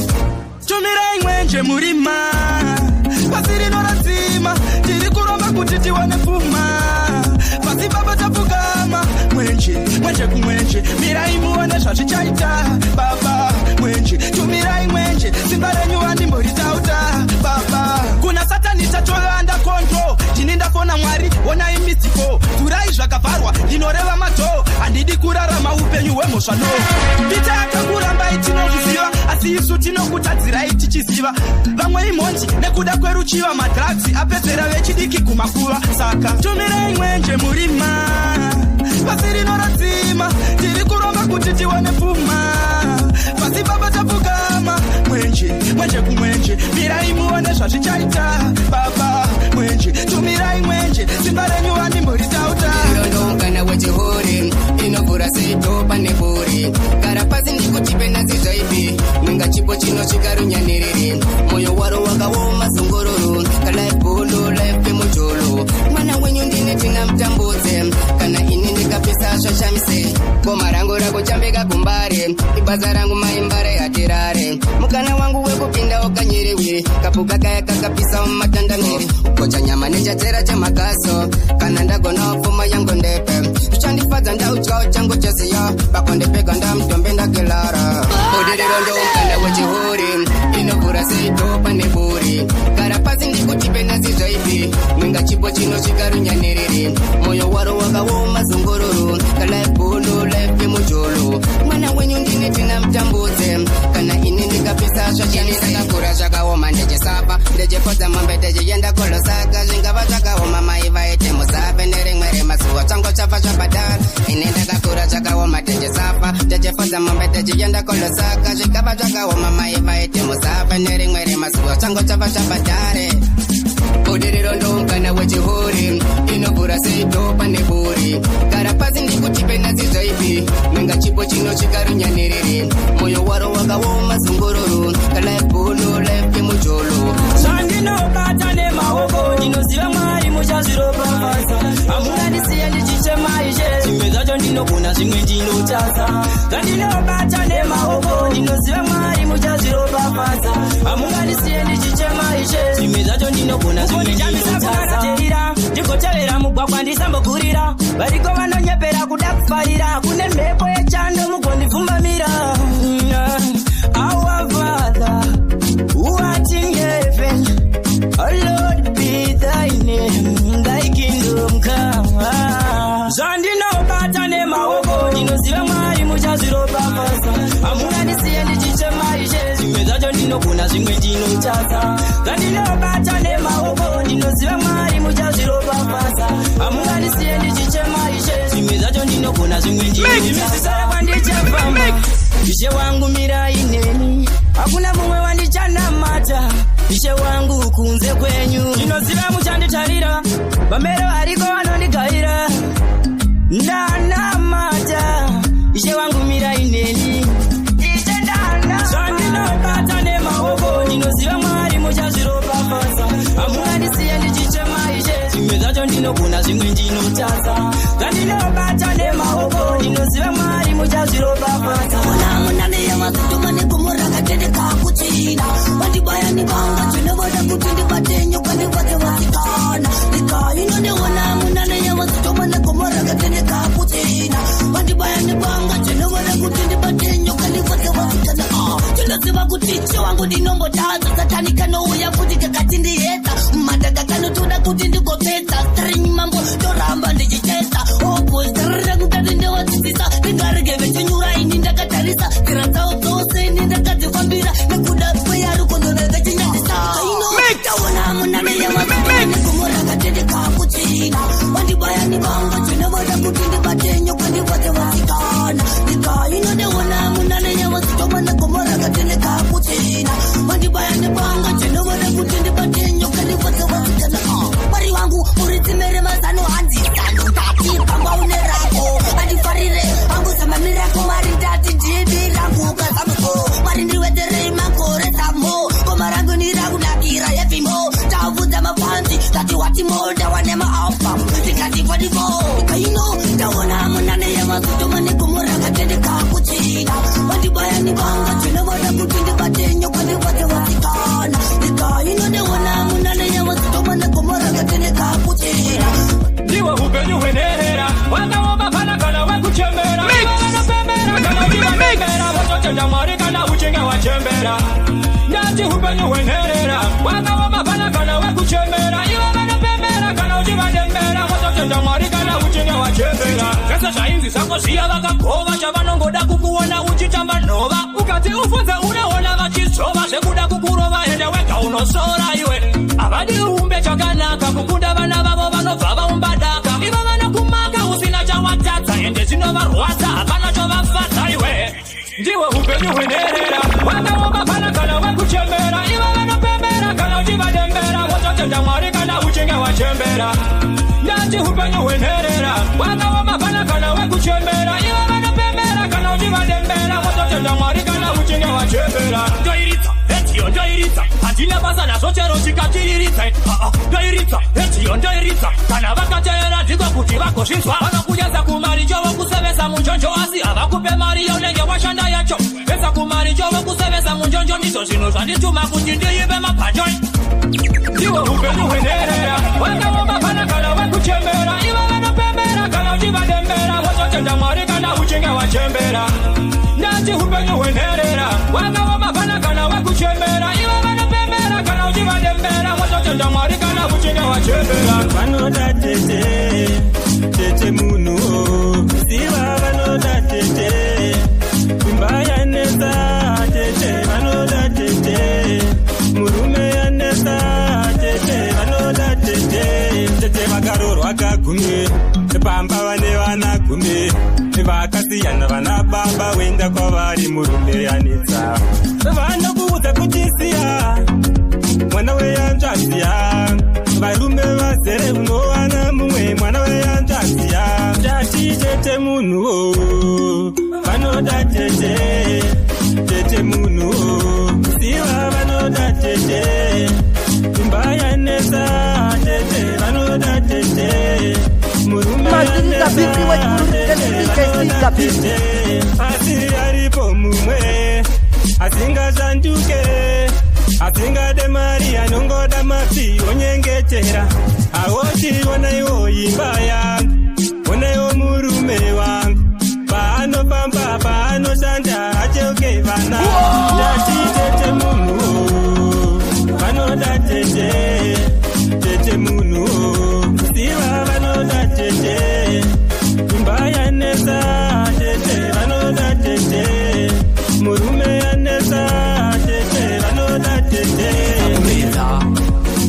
tumirai mwenje murima pasi rinoradzima tiri kuromba kuti tiwane pfuma pasi baba tapfugama mwenje mwenje kumwenje mirai muone zvazvichaita baba mwenje tumirai mwenje simba renyu vandimboritauta baba kuna satani tatovanda kontro tini ndafona mwari onai mitsiko turai zvakavharwa inoreva mato handidi kurarama upenyu hwemhosva no pita yakakurambai tinozviziva asi isu tinokutadzirai tichiziva vamwe imhonji nekuda kweruchiva madrugs apedzera vechidiki kumakuva saka tumirai mwenje murima pasi rinoradzima tiri kuromba kuti tiwane pfuma pasi baba tapfugama mwenje mwenje kumwenje mirai muone zvazvichaita baba mwenje tumirai mwenje simba renyu vandimboritauta ndondongana wechihori inovhura seitopa neburi gara pasi ndikutipe nazi zvaipi mwenga chipo chinosvika runyaniriri moyo waro wakaoma zungururu kalaibhulu laife mujulu mwana wenyu ndine tina mutambudze kana ini ndikapisa zvashamise goma rangu rakuchambika gumbare ibasa rangu maimbare hatirare mukana wangu wekupinda wakanyiriwi kapuka kaya kakapisa mumatandamiri ukocha nyama nechatera chamakaso kana ndagona pfuma yangu ndepe zvichandifadza ndautyawo changu chesiya pakondepega ndamutombe ndakelara budiriro ndoukanda wechihuri inovhura seitopa neburi gara pasi ndikutipe nasi zvaipi mwenga chipo chinosvika runyaniriri moyo waro wakaoma zungururu kalaibhulu laife mujulu mwana wenyu ndine tina mutambudze kana ini ndikapisa zvachisakakura zvakaoma ndechisapa ndechipodza mombe techienda kolosaka zvingava zvakaoma mai vaite musape nerimwe remazuva chango chafa zvabhadhara ini ndakakura zvakaoma techisapa techifodza mombe techienda kolosaka zvikava zvakaoma mai vaite musape nerimwe remazuva chango chafa zvabhadhare budiriro ndoungana wechihuri inovhura seitopa neburi gara pasi ndikutipe nasi zvaipi mwenga chipo chinosvika runyaniriri moyo waro wakaoma zungururu kalaibhulu laife mujulu zvandinobata nemaoko ndinoziva mwari muchazviropafadza hamungandisiye ndichichema ishe zvimwe zvacho ndinogona zvimwe ndinotadza zvandinobata nemaoko ndinoziva mwari muchazviropafadza hamungandisiye ndichichema ishe zvimwe zvacho ndinogona zvimwe ndinotadza ndigotevera mugwagwa ndisambogurira variko vanonyepera kuda kufarira kune mhepo yechando mugondipfumbamira our father who art in heaven, oh Lord, be thy name, thy kingdom come. Zvandinobata nemaoko ndinoziva mwari muchazviropafadza hamungandisiye ndichichema ishe zvimwe zvacho ndinogona zvimwe ndinotadza zvandinobata nemaoko ndinoziva mwari muchazviropafadza hamungandisiye ndichichema ishe zvimwe zvacho ndinogona zvimwe ndinotadza kwandichafamba ishe wangu mirai neni hakuna mumwe wandichanamata ishe wangu kunze kwenyu ndinoziva muchanditarira vamero variko vanondigaira ndanamata ishe wangu mirai neni ishe zvandinobata nemaoko ndinoziva mwari muchazviropafadza hamungandisiye ndichichema ishe zvimwe zvacho ndinogona zvimwe ndinotadza zvandinobata nemaoko ndinoziva mwari muchazviropafadza Matuma nekumura katendeka kuchina Watibaya ni banga Tunavoda kutindi batenyo Kwani wate watikana Nika inondewana Munane ya watuma nekumura katendeka kuchina Watibaya ni banga Tunavoda kutindi batenyo Kwani wate watikana Tunasiva kuticho wangu dinombo taza Satani kano uya kutika katindi yeta Madaga kano tuda kutindi kopeta String mambo Toramba ndijicheta Opo Starra kutadinde watisisa Tingarige veche nyura ini ndakatarisa Kirata utose ni ndakati fambira Nakuda kweyaru kondo na gachi nyatisa Kaino Tawana munane ya party mode wane maapa tikati kwa divo kaino tawana munane ya mazuto mane kumura katendeka kuchina wandibaya ni banga chino wada kutindi batenyo kwa niwate watikana kaino tawana munane ya mazuto mane kumura katendeka kuchina Diwa upenyu wenera wanga woma pana kana wakuchembera wana pembera kana ujibanembera wasote jamari kana uchinga wachembera Nati upenyu wenera wanga woma pana kana wakuchembera wana pembera kana ujibanembera wasote jamari kana uchinga wachembera Kesa shainzi sango siya wakakova chavanongoda kukuona uchitamba nova ukati ufunze unaona vachisova sekuda kukurova ende weka unosora iwe Abadi umbe chakanaka kukunda vana vavo vanobva vaumbadaka ivo vanokumaka usina chawatadza ende zvinovarwadza hapana chovafadza iwe ndiwe upenyu hwenerera vakaomba pana kana vakuchembera ivo vanopembera kana uchivadembera wototenda mwari kana uchinge wachembera ndati upenyu hwenerera vakaomba pana kana vakuchembera ivo vanopembera kana uchivadembera wototenda mwari kana uchinge wachembera ndoiridza etiyo ndoiridza hatina basa nazvo chero chikatiriridza ndoiridza etiyo ndoiridza kana vakateera ndiko kuti vagozvinzwa vanokunyaza kumari chovo kusevesa munjonjo asi havakupe mari yaunenge washanda yacho vesa kumari chovo kusevesa munjonjo ndizvo zvinhu zvandituma kuti ndiive mabhanjoi ndiwo upenyu hwenerera vakaomba pana kana vakuchembera ivo vanopembera kana uchivadembera wototenda mwari kana uchinge wachembera ndati upenyu hwenerera vakaomba pana kana vakuchembera ivo vanopembera kana uchivadembera wototenda mwari kana uchinge wachembera vanoda tete munhu ziva vanoda tete kumba yanetsa tete vanoda tete murume yanetsa tete vanoda tete vakarorwa kagumi pamba vane vana gumi vakasiyana vana baba wenda kwavari murume yanetsa vanokuudza kuti siya mwana weyanzvaziya varume vazere unowana mumwe mwana weyanzvaziya tati tete munhu vanoda tete munhu siva vanoda tete imba yanetsa tete vanoda tete murume yanetsa asi aripo mumwe asingazvanduke asingade mari anongoda mafi onyengetera awoti onaiwo imba yangu onaiwo murume wangu paanofamba paanoshanda acheuke vana ndati tete munhu vanoda tete munhu siva vanoda tete imba yanetsa tete vanoda tete murume yanetsa tete vanoda tete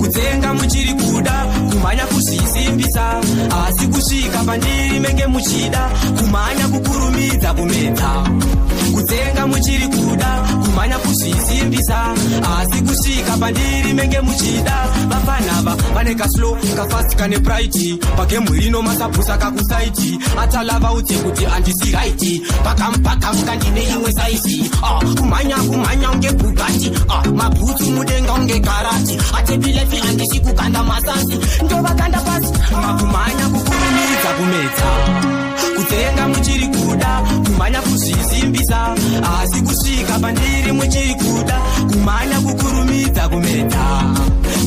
kutsenga muchiri kuda kumhanya kuzvisimbisa asi kusvika pandiri menge muchida kumhanya kukurumidza kumedza kutsenga muchiri kuda kumhanya kuzvisimbisa asi kusvika pandiri menge muchida vafanava vane kaslow kafast kane pride pagemu rino masapusa kakusaiti atalava utse kuti handisi raiti pakampakamuka ndine imwe saisi kumhanya unge bugati mabhutsu mudenga unge karati atepilefi handisi kuganda masansi ndovaganda pasi makumhanya kukurumidza kumedza kutsenga muchiri kuda kumhanya kuzvisimbisa asi kusvika pandiri muchiri kuda kumhanya kukurumidza kumedza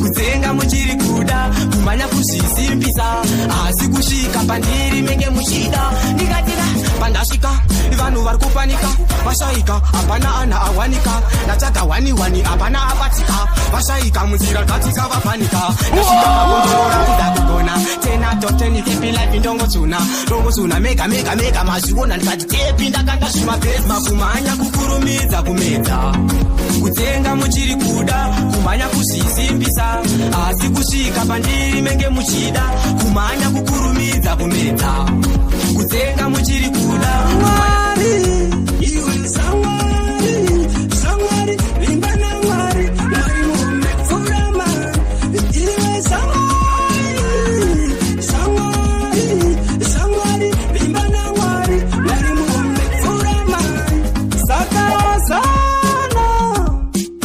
kutsenga muchiri kuda kumhanya kuzvisimbisa asi kusvika pandiri menge muchida ndikatira pandasvika vanhu vari kupanika vashaika hapana ana awanika natsvaga wani hapana abatika vashaika munzira katika vapanika ndasvika makondorora kuda kugona 10 out of 10 kepi life ndongotsuna mega mazviona ndikati tepi ndakanga zvimapesi makumhanya kukurumidza kumedza kutsenga muchiri kuda kumhanya kuzvisimbisa asi kusvika pandiri menge muchida kumhanya kukurumidza kumedza kutsenga muchiri kuda iwe samwari rimba namwari mwari mumepfurama iwe samwari rimba namwari mwari mumepfurama saka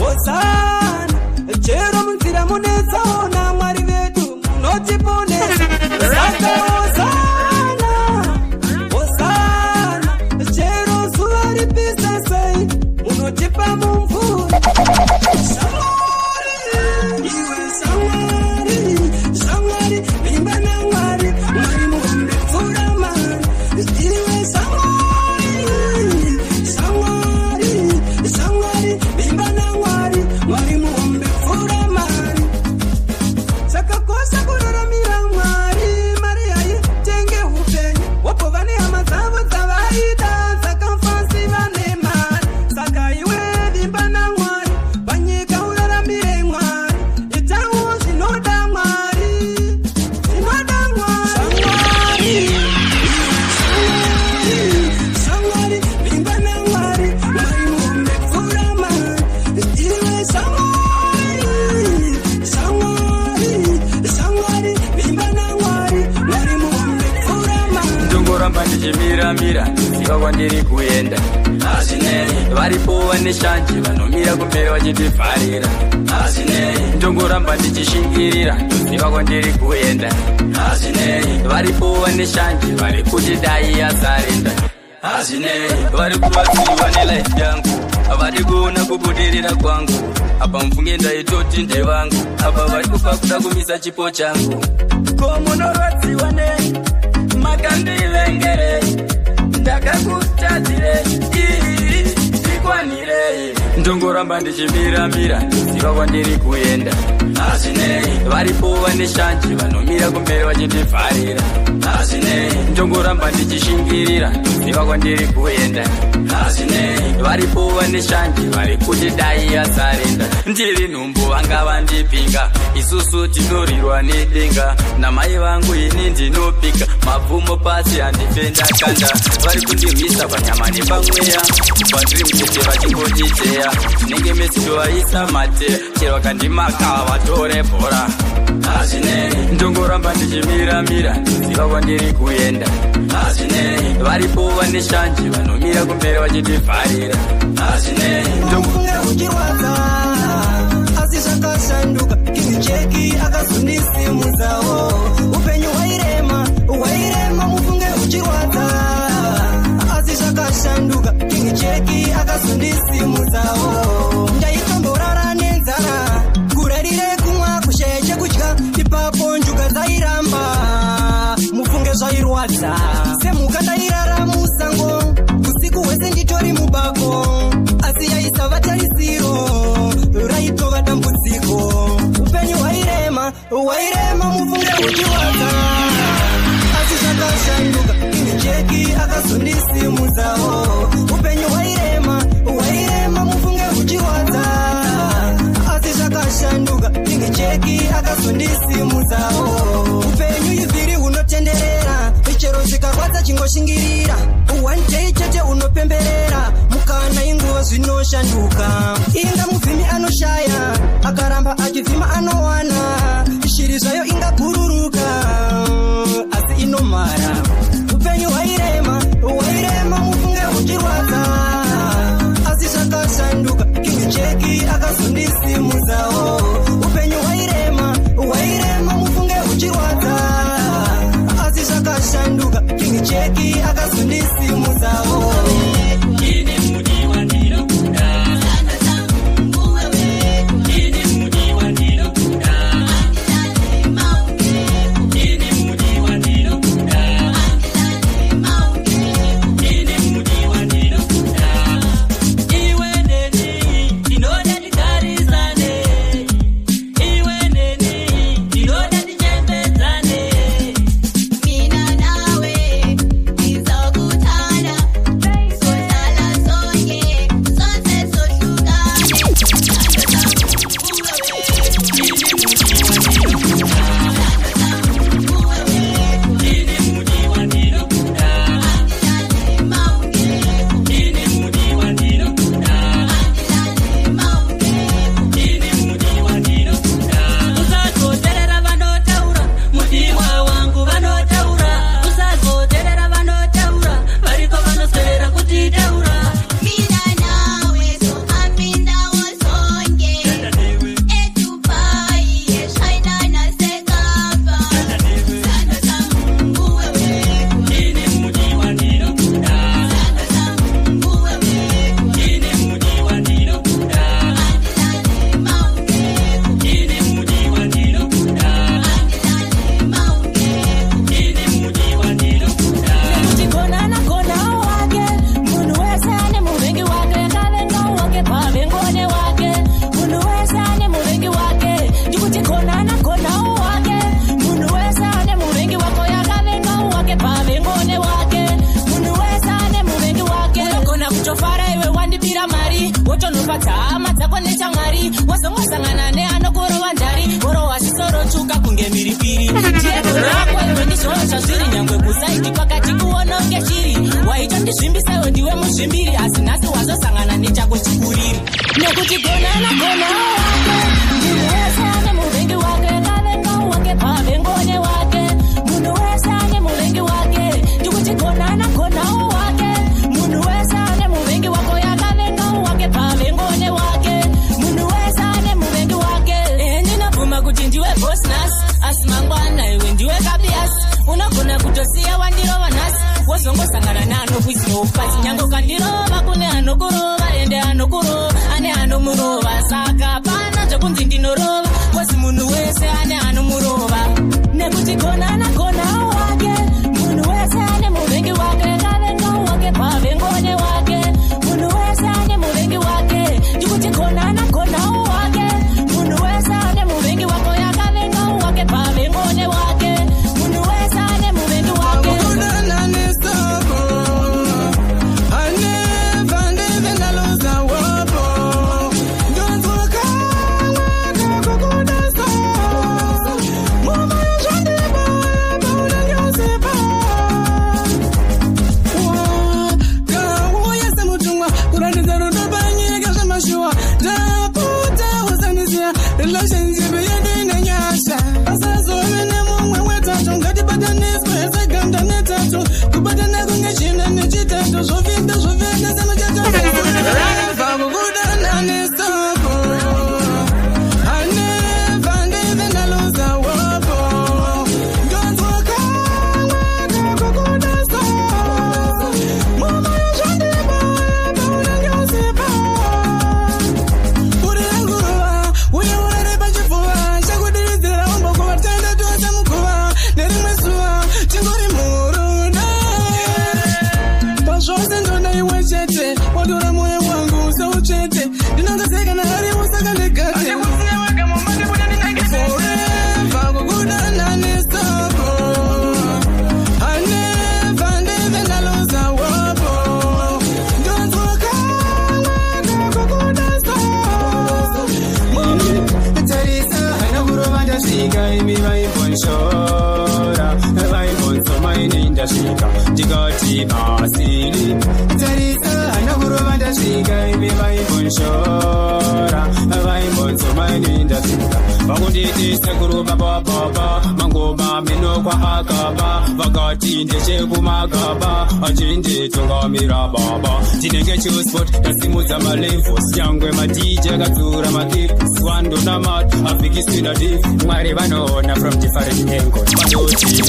ozana chero munzira munetsaona mwari vedu munoti ndichimira ziva kwandiri kuenda azvinei varipo vane shanje vanomira kumberi vachitivharira azvinei ndongoramba ndichishingirira ndoziva kwandiri kuenda azvinei varipo vane shanje vari kuti dai yazarenda azvinei vari kuvatsiva nelife yangu havadi kuona kubudirira kwangu apa mfunge ndaitoti ndevangu apa vari kupa kuda kumisa chipo changu ko munorwadziwa nei makandivengerei ndakakutadzirei ndikwanirei ndongoramba ndichimiramira ndoziva kwandiri kuenda azvinei varipo vane shanje vanomira kumberi vachitivharira azvinei ndongoramba ndichishingirira ndoziva kwandiri kuenda azvinei varipo vane shanje vari kuti dai yazarenda ndiri nhumbu vanga vandipinga isusu tinorirwa nedenga namai vangu ini ndinopika mabvumo pasi handipenda kanda vari kundirwisa panyama nepamweya kwandiri mutete vachingonditeya tinenge mesi tovaisa mateya chero vakandimaka vatore bhora azvinei ndongoramba ndichimiramira ndoziva kwandiri kuenda azvinei varipo vane shanje vanomira kumberi vachitivharira azvinei ndofunge uchirwadza asi zvakashanduka kizicheki akazondisimudzawo upenyu hwairema mufunge uchirwadza asi zvakashanduka kizicheki akazondisimudzawo ndaitomborara nenzara kurarire kumwa kushaya chekudya ipapo njuga dzairamba mufunge zvairwadza semhuka ndairara musango usiku hwese nditori mubako asi yaisava tarisiro raitova dambudziko upenyu hwairema mufunge uchirwadza asi zvakashanduka kizicheki akazondisimudzawo upenyu hwairema mufunge uchirwadza asi zvakashanduka kizicheki akazondisimudzawo upenyu ivhiri hunotenderera chero zvikarwadza chingoshingirira one day chete unopemberera mukana inguva zvinoshanduka inga muvhimi anoshaya akaramba achivhima anowana shiri zvayo ingabhururuka asi inomhara upenyu hwairema mufunge uchirwadza asi zvakashanduka kizicheki akazondisimudzawo upenyu hwairema mufunge uchirwadza asi zvakashanduka kizicheki akazondisimudzawo wotonopata hama dzako neshamwari wazongosangana neanokurova ndari worowa shisoro tsvuka kunge mhiripiri chiedoro rako iwe ndizvoro zvazviri nyangwe kusaiti pakati kuononge shiri waitondizvimbisewo ndiwe muzvimbiri asi nhasi wazosangana nechako chikuriri nekuti gonana wake munhu wese ane muvengi wake kavenga wake pavengone wake munhu wese ane muvengi wake ndikuti gonana ndasvika ndikati masili tarisa anakurova ndasvika imi vaimbonshora vaimbonzomani ndasvika vakunditi sekuru babababa mangoma minokwa akaba vakati ndechekumakaba achinditungamira baba tinenge chispot tasimudza malevos yangwe madj akadzura makipus wandonamat afikisina dif mwari vanoona from different angles vanoti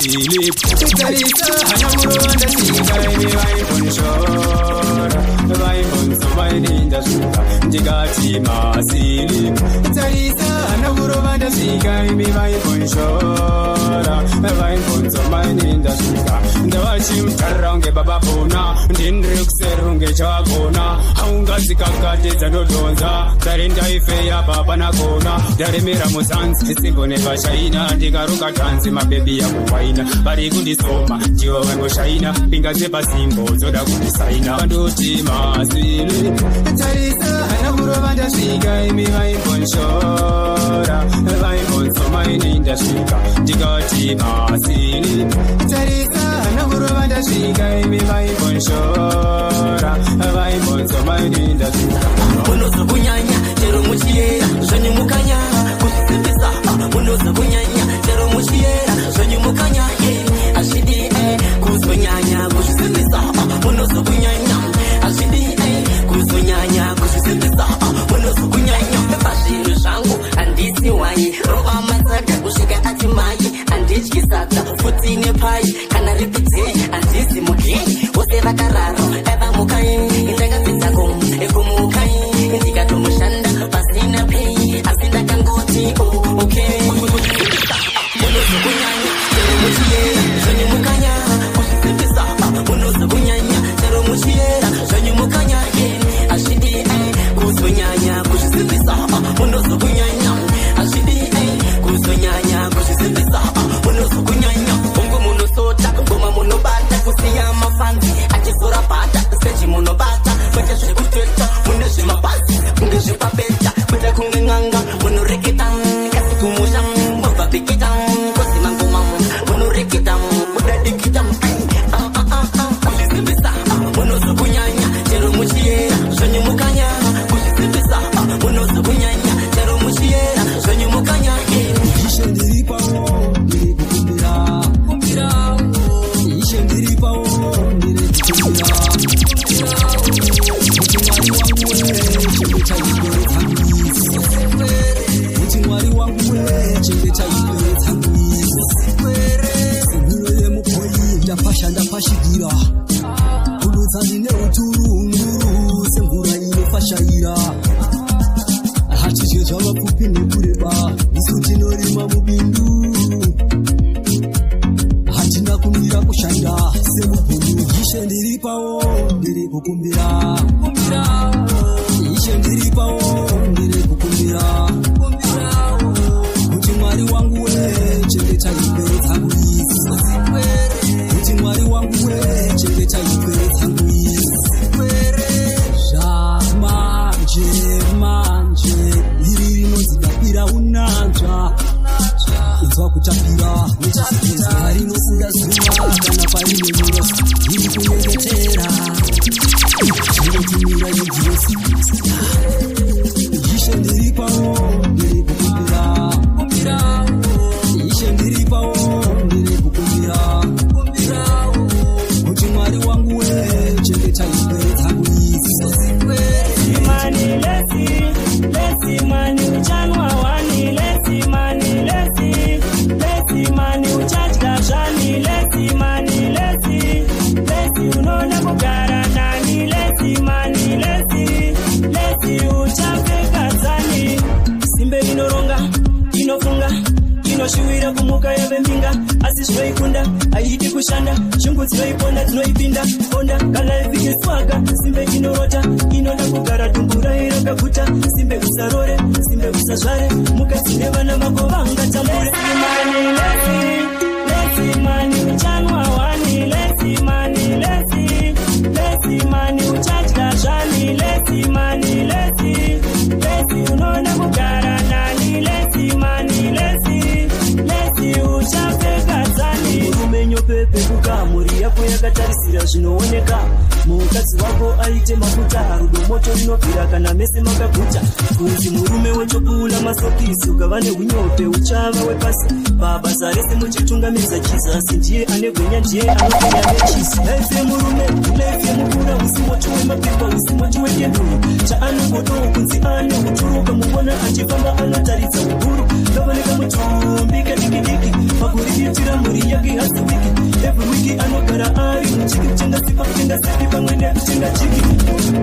masilip tarisa anakurova ndasvika imi vaimbonshora vaimbonzomaini ndasvika ndikati masilip tarisa anakurova ndasvika imi vaimbonshora vaimbonzomaini ndasvika ndavachimtarira unge baba bona ndindiri kuserunge chavakona haungadzikakatedza ndodonza dari ndaifeya papana kona ndaremera muzanzi isimbo nevashaina ndikaruka tanzi mabebi yakuwaina vari kundisoma ndivo vangoshaina pinga dzepasimbo dzoda kundisaina vandoti masili tarisa anakurova ndasvika imi vaimbonshora vaimbonzomaini ndasvika ndikati masili tarisa anakurova ndasvika imi vaimbonshora vaimbonzomaini ndasvika unoza kunyanya chero muchiyera zvanyumukanya kuzvisimbisa unoza kunyanya chero muchiyera zvanyumukanya azvidi kuzonyanya kuzvisimbisa unoza kunyanya azvidi kuzonyanya kuzvisimbisa unoza kunyanya pazvinhu zvangu handisi wai rova matsaga kusvika ati mai handidyisadza futi nepai kana ripitei handisi mugei vose vakararo evamukai ndakapinzako ekumukai ndikatomushanda pasina pei asi ndakangoti okay unoza kunyanya chero muchiyera zvanyumukanya kuzvisimbisa unoza kunyanya chero muchiyera zvanyumukanya azvidi kuzonyanya kuzvisimbisa unoza kunyanya azvidi kuzonyanya kuzvisimbisa unoza kunyanya ungu munosota ngoma munobata kusiya mafanzi achizora bata seji munobata kwete zvekuteta mune zvemabhazi kunge zvepapeta kwete kunge ng'anga munoreketa kasi kumusha mubvabhikita kozima ngoma munoreketa mudadikita kuzvisimbisa unoza kunyanya chero muchiyera zvanyumukanya kuzvisimbisa unoza kunyanya chero muchiyera zvanyumukanya ishe ndiripawo ndiri kukumbira ishe ndiripawo ndiri kukumbira kuti mwari wangu we chengeta igere dzanguisa seguro yemukoi ndapasha ndapashikira kudutsa ndine uturunguru semvura inofashaira hachizve zvavapfupi nekureba isu tinorima mubindu hatina kumira kushanda semubhunu ishe ndiripawo ndiri kukumbira ishe ndiripawo ndiri kukumbira kuti mwari wangu we chengeta igere dzangu isi kuti mwari wangu we chengeta igere dzangu isi zvamanje iri rinozidapira unanzva inzwa kutapira nechisikiza rinobuda zuva kana paine murosi iri kunyengetera zvinotumira yejesu ishe ndiripawo ndiri kukumbira ishe ndiripawo ndiri kukumbira kuti mwari wangu we chengeta igere dzangu isi Lesi mani uchanwa wani lesi mani uchachka shani lesi unona kugara nani lesi uchapeka zani simbe inoronga inofunga inoshuwira kumuka yave mbinga asi zvoikunda haiti kushanda shungu dzinoiponda dzinoipinda ponda kana ifikiswaga simbe inorota inoda kugara tumbura irakaguta simbe usarore simbe usazvare mukadzi nevana vako vangatambure lesi mani uchanwa wani lesi mani uchadya zvani lesi unoda kugara nani lesi uchapfeka zani urumenyo pepe kusuka mhuri yako yakatarisira zvinooneka mukadzi wako aite mafuta rudo moto rinobvira kana mese makaguta kunzi murume wechopula masokisi ukava neunyope uchava wepasi pabasa rese muchitungamidza Jesus ndiye anegwenya ndiye anogwenya nechisi life yemurume life yemukura usimoto wemapepa usimoto wekenduru chaanogodowo kunzi ane kuturuka mungona achifamba anotaridza ukuru kavaneka mutumbi kadikidiki pakuriritira mhuri yake haziwiki every wiki anogara ari muchiki kuchengasipa kuchengasepi pamwe nekuchenga chiki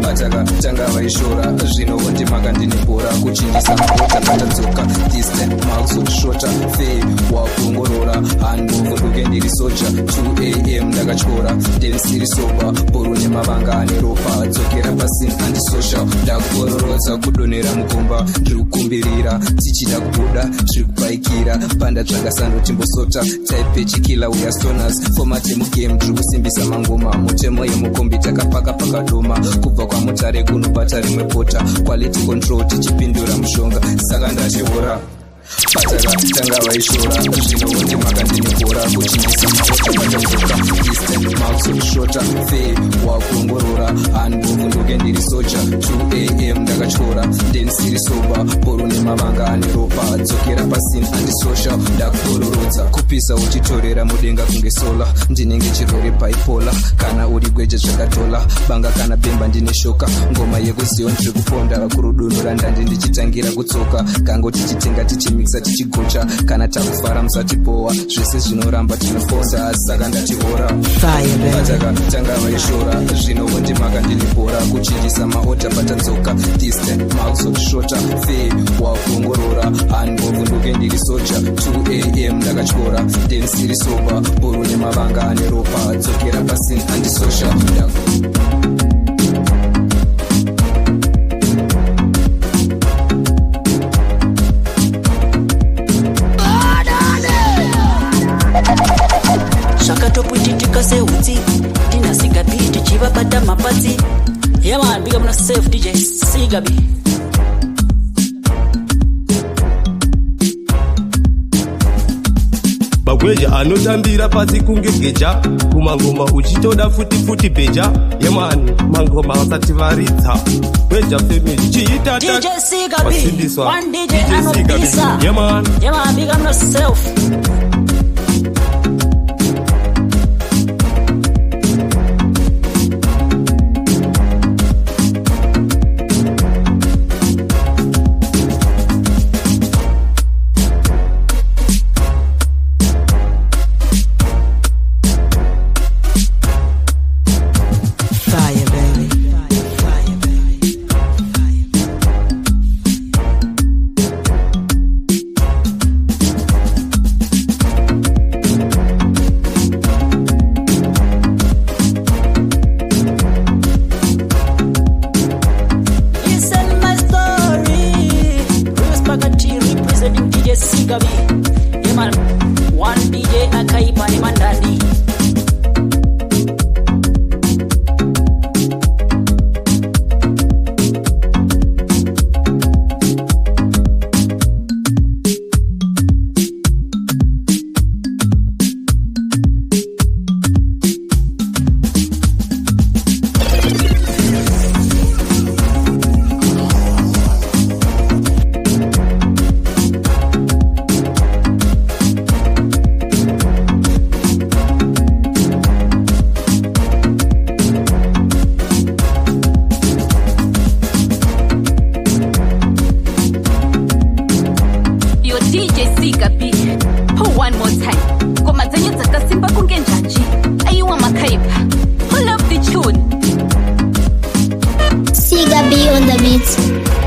vatakatanga vaishora zvino wondimaka ndinebhora kuchinjisa mabota katadzoka distant malso shota fe wakuongorora hangovunduke ndiri soja 2am ndakatyora ndensiri soba bhoro nemavanga ane ropa dzokera pasini andisocial ndakuororodza kudonhera mukomba ndiri kukumbirira tichida kubuda zviri kubaikira pandatsvaga sando timbosota type chikila uya stoners format yemugame ndiri kusimbisa mangoma mutemo yemukombi takapaka pakadoma kubva kwamutare kunobata rimwe pota quality control tichipindura mushonga saka ndachiora vatakatanga vaishora zvino wondimaka ndinebhora kuchinjisa maota patadzoka distant malso shota fe wakuongorora hangovunduke ndiri soja 2am ndakatyora ndensiri soba bhoro nemavanga ane ropa dzokera pasini andisocial ndakuororodza kupisa uchitorera mudenga kunge sola ndinenge chirwere paipola kana uri gweje zvakatola banga kana bemba ndine shoka ngoma yekuziyo ndiri kuponda kurudunura ndandi ndichitangira kutsoka kango tichitenga tichimixa tichigocha kana takufara musatipowa zvese zvinoramba tinofonda saka ndatiora vatakatanga vaishora zvino wondimaka ndinebhora kuchinjisa maota patadzoka distant malso shota fe wakuongorora hangovunduke ndiri soja 2am ndakatyora ndensiri soba bhoro nemavanga ane ropa dzokera pasini andisocial zvakatopuititika sehutsi tinasigabi tichivabata mapatsi yaman big up na safe DJ Sigabi bagweja anotambira pasi kunge geja kumangoma uchitoda futi beja yemani mangoma vasati varidza gweja family chiita DJ Sigabi one DJ anopisa yaman big up na safe Sigabi on the beat.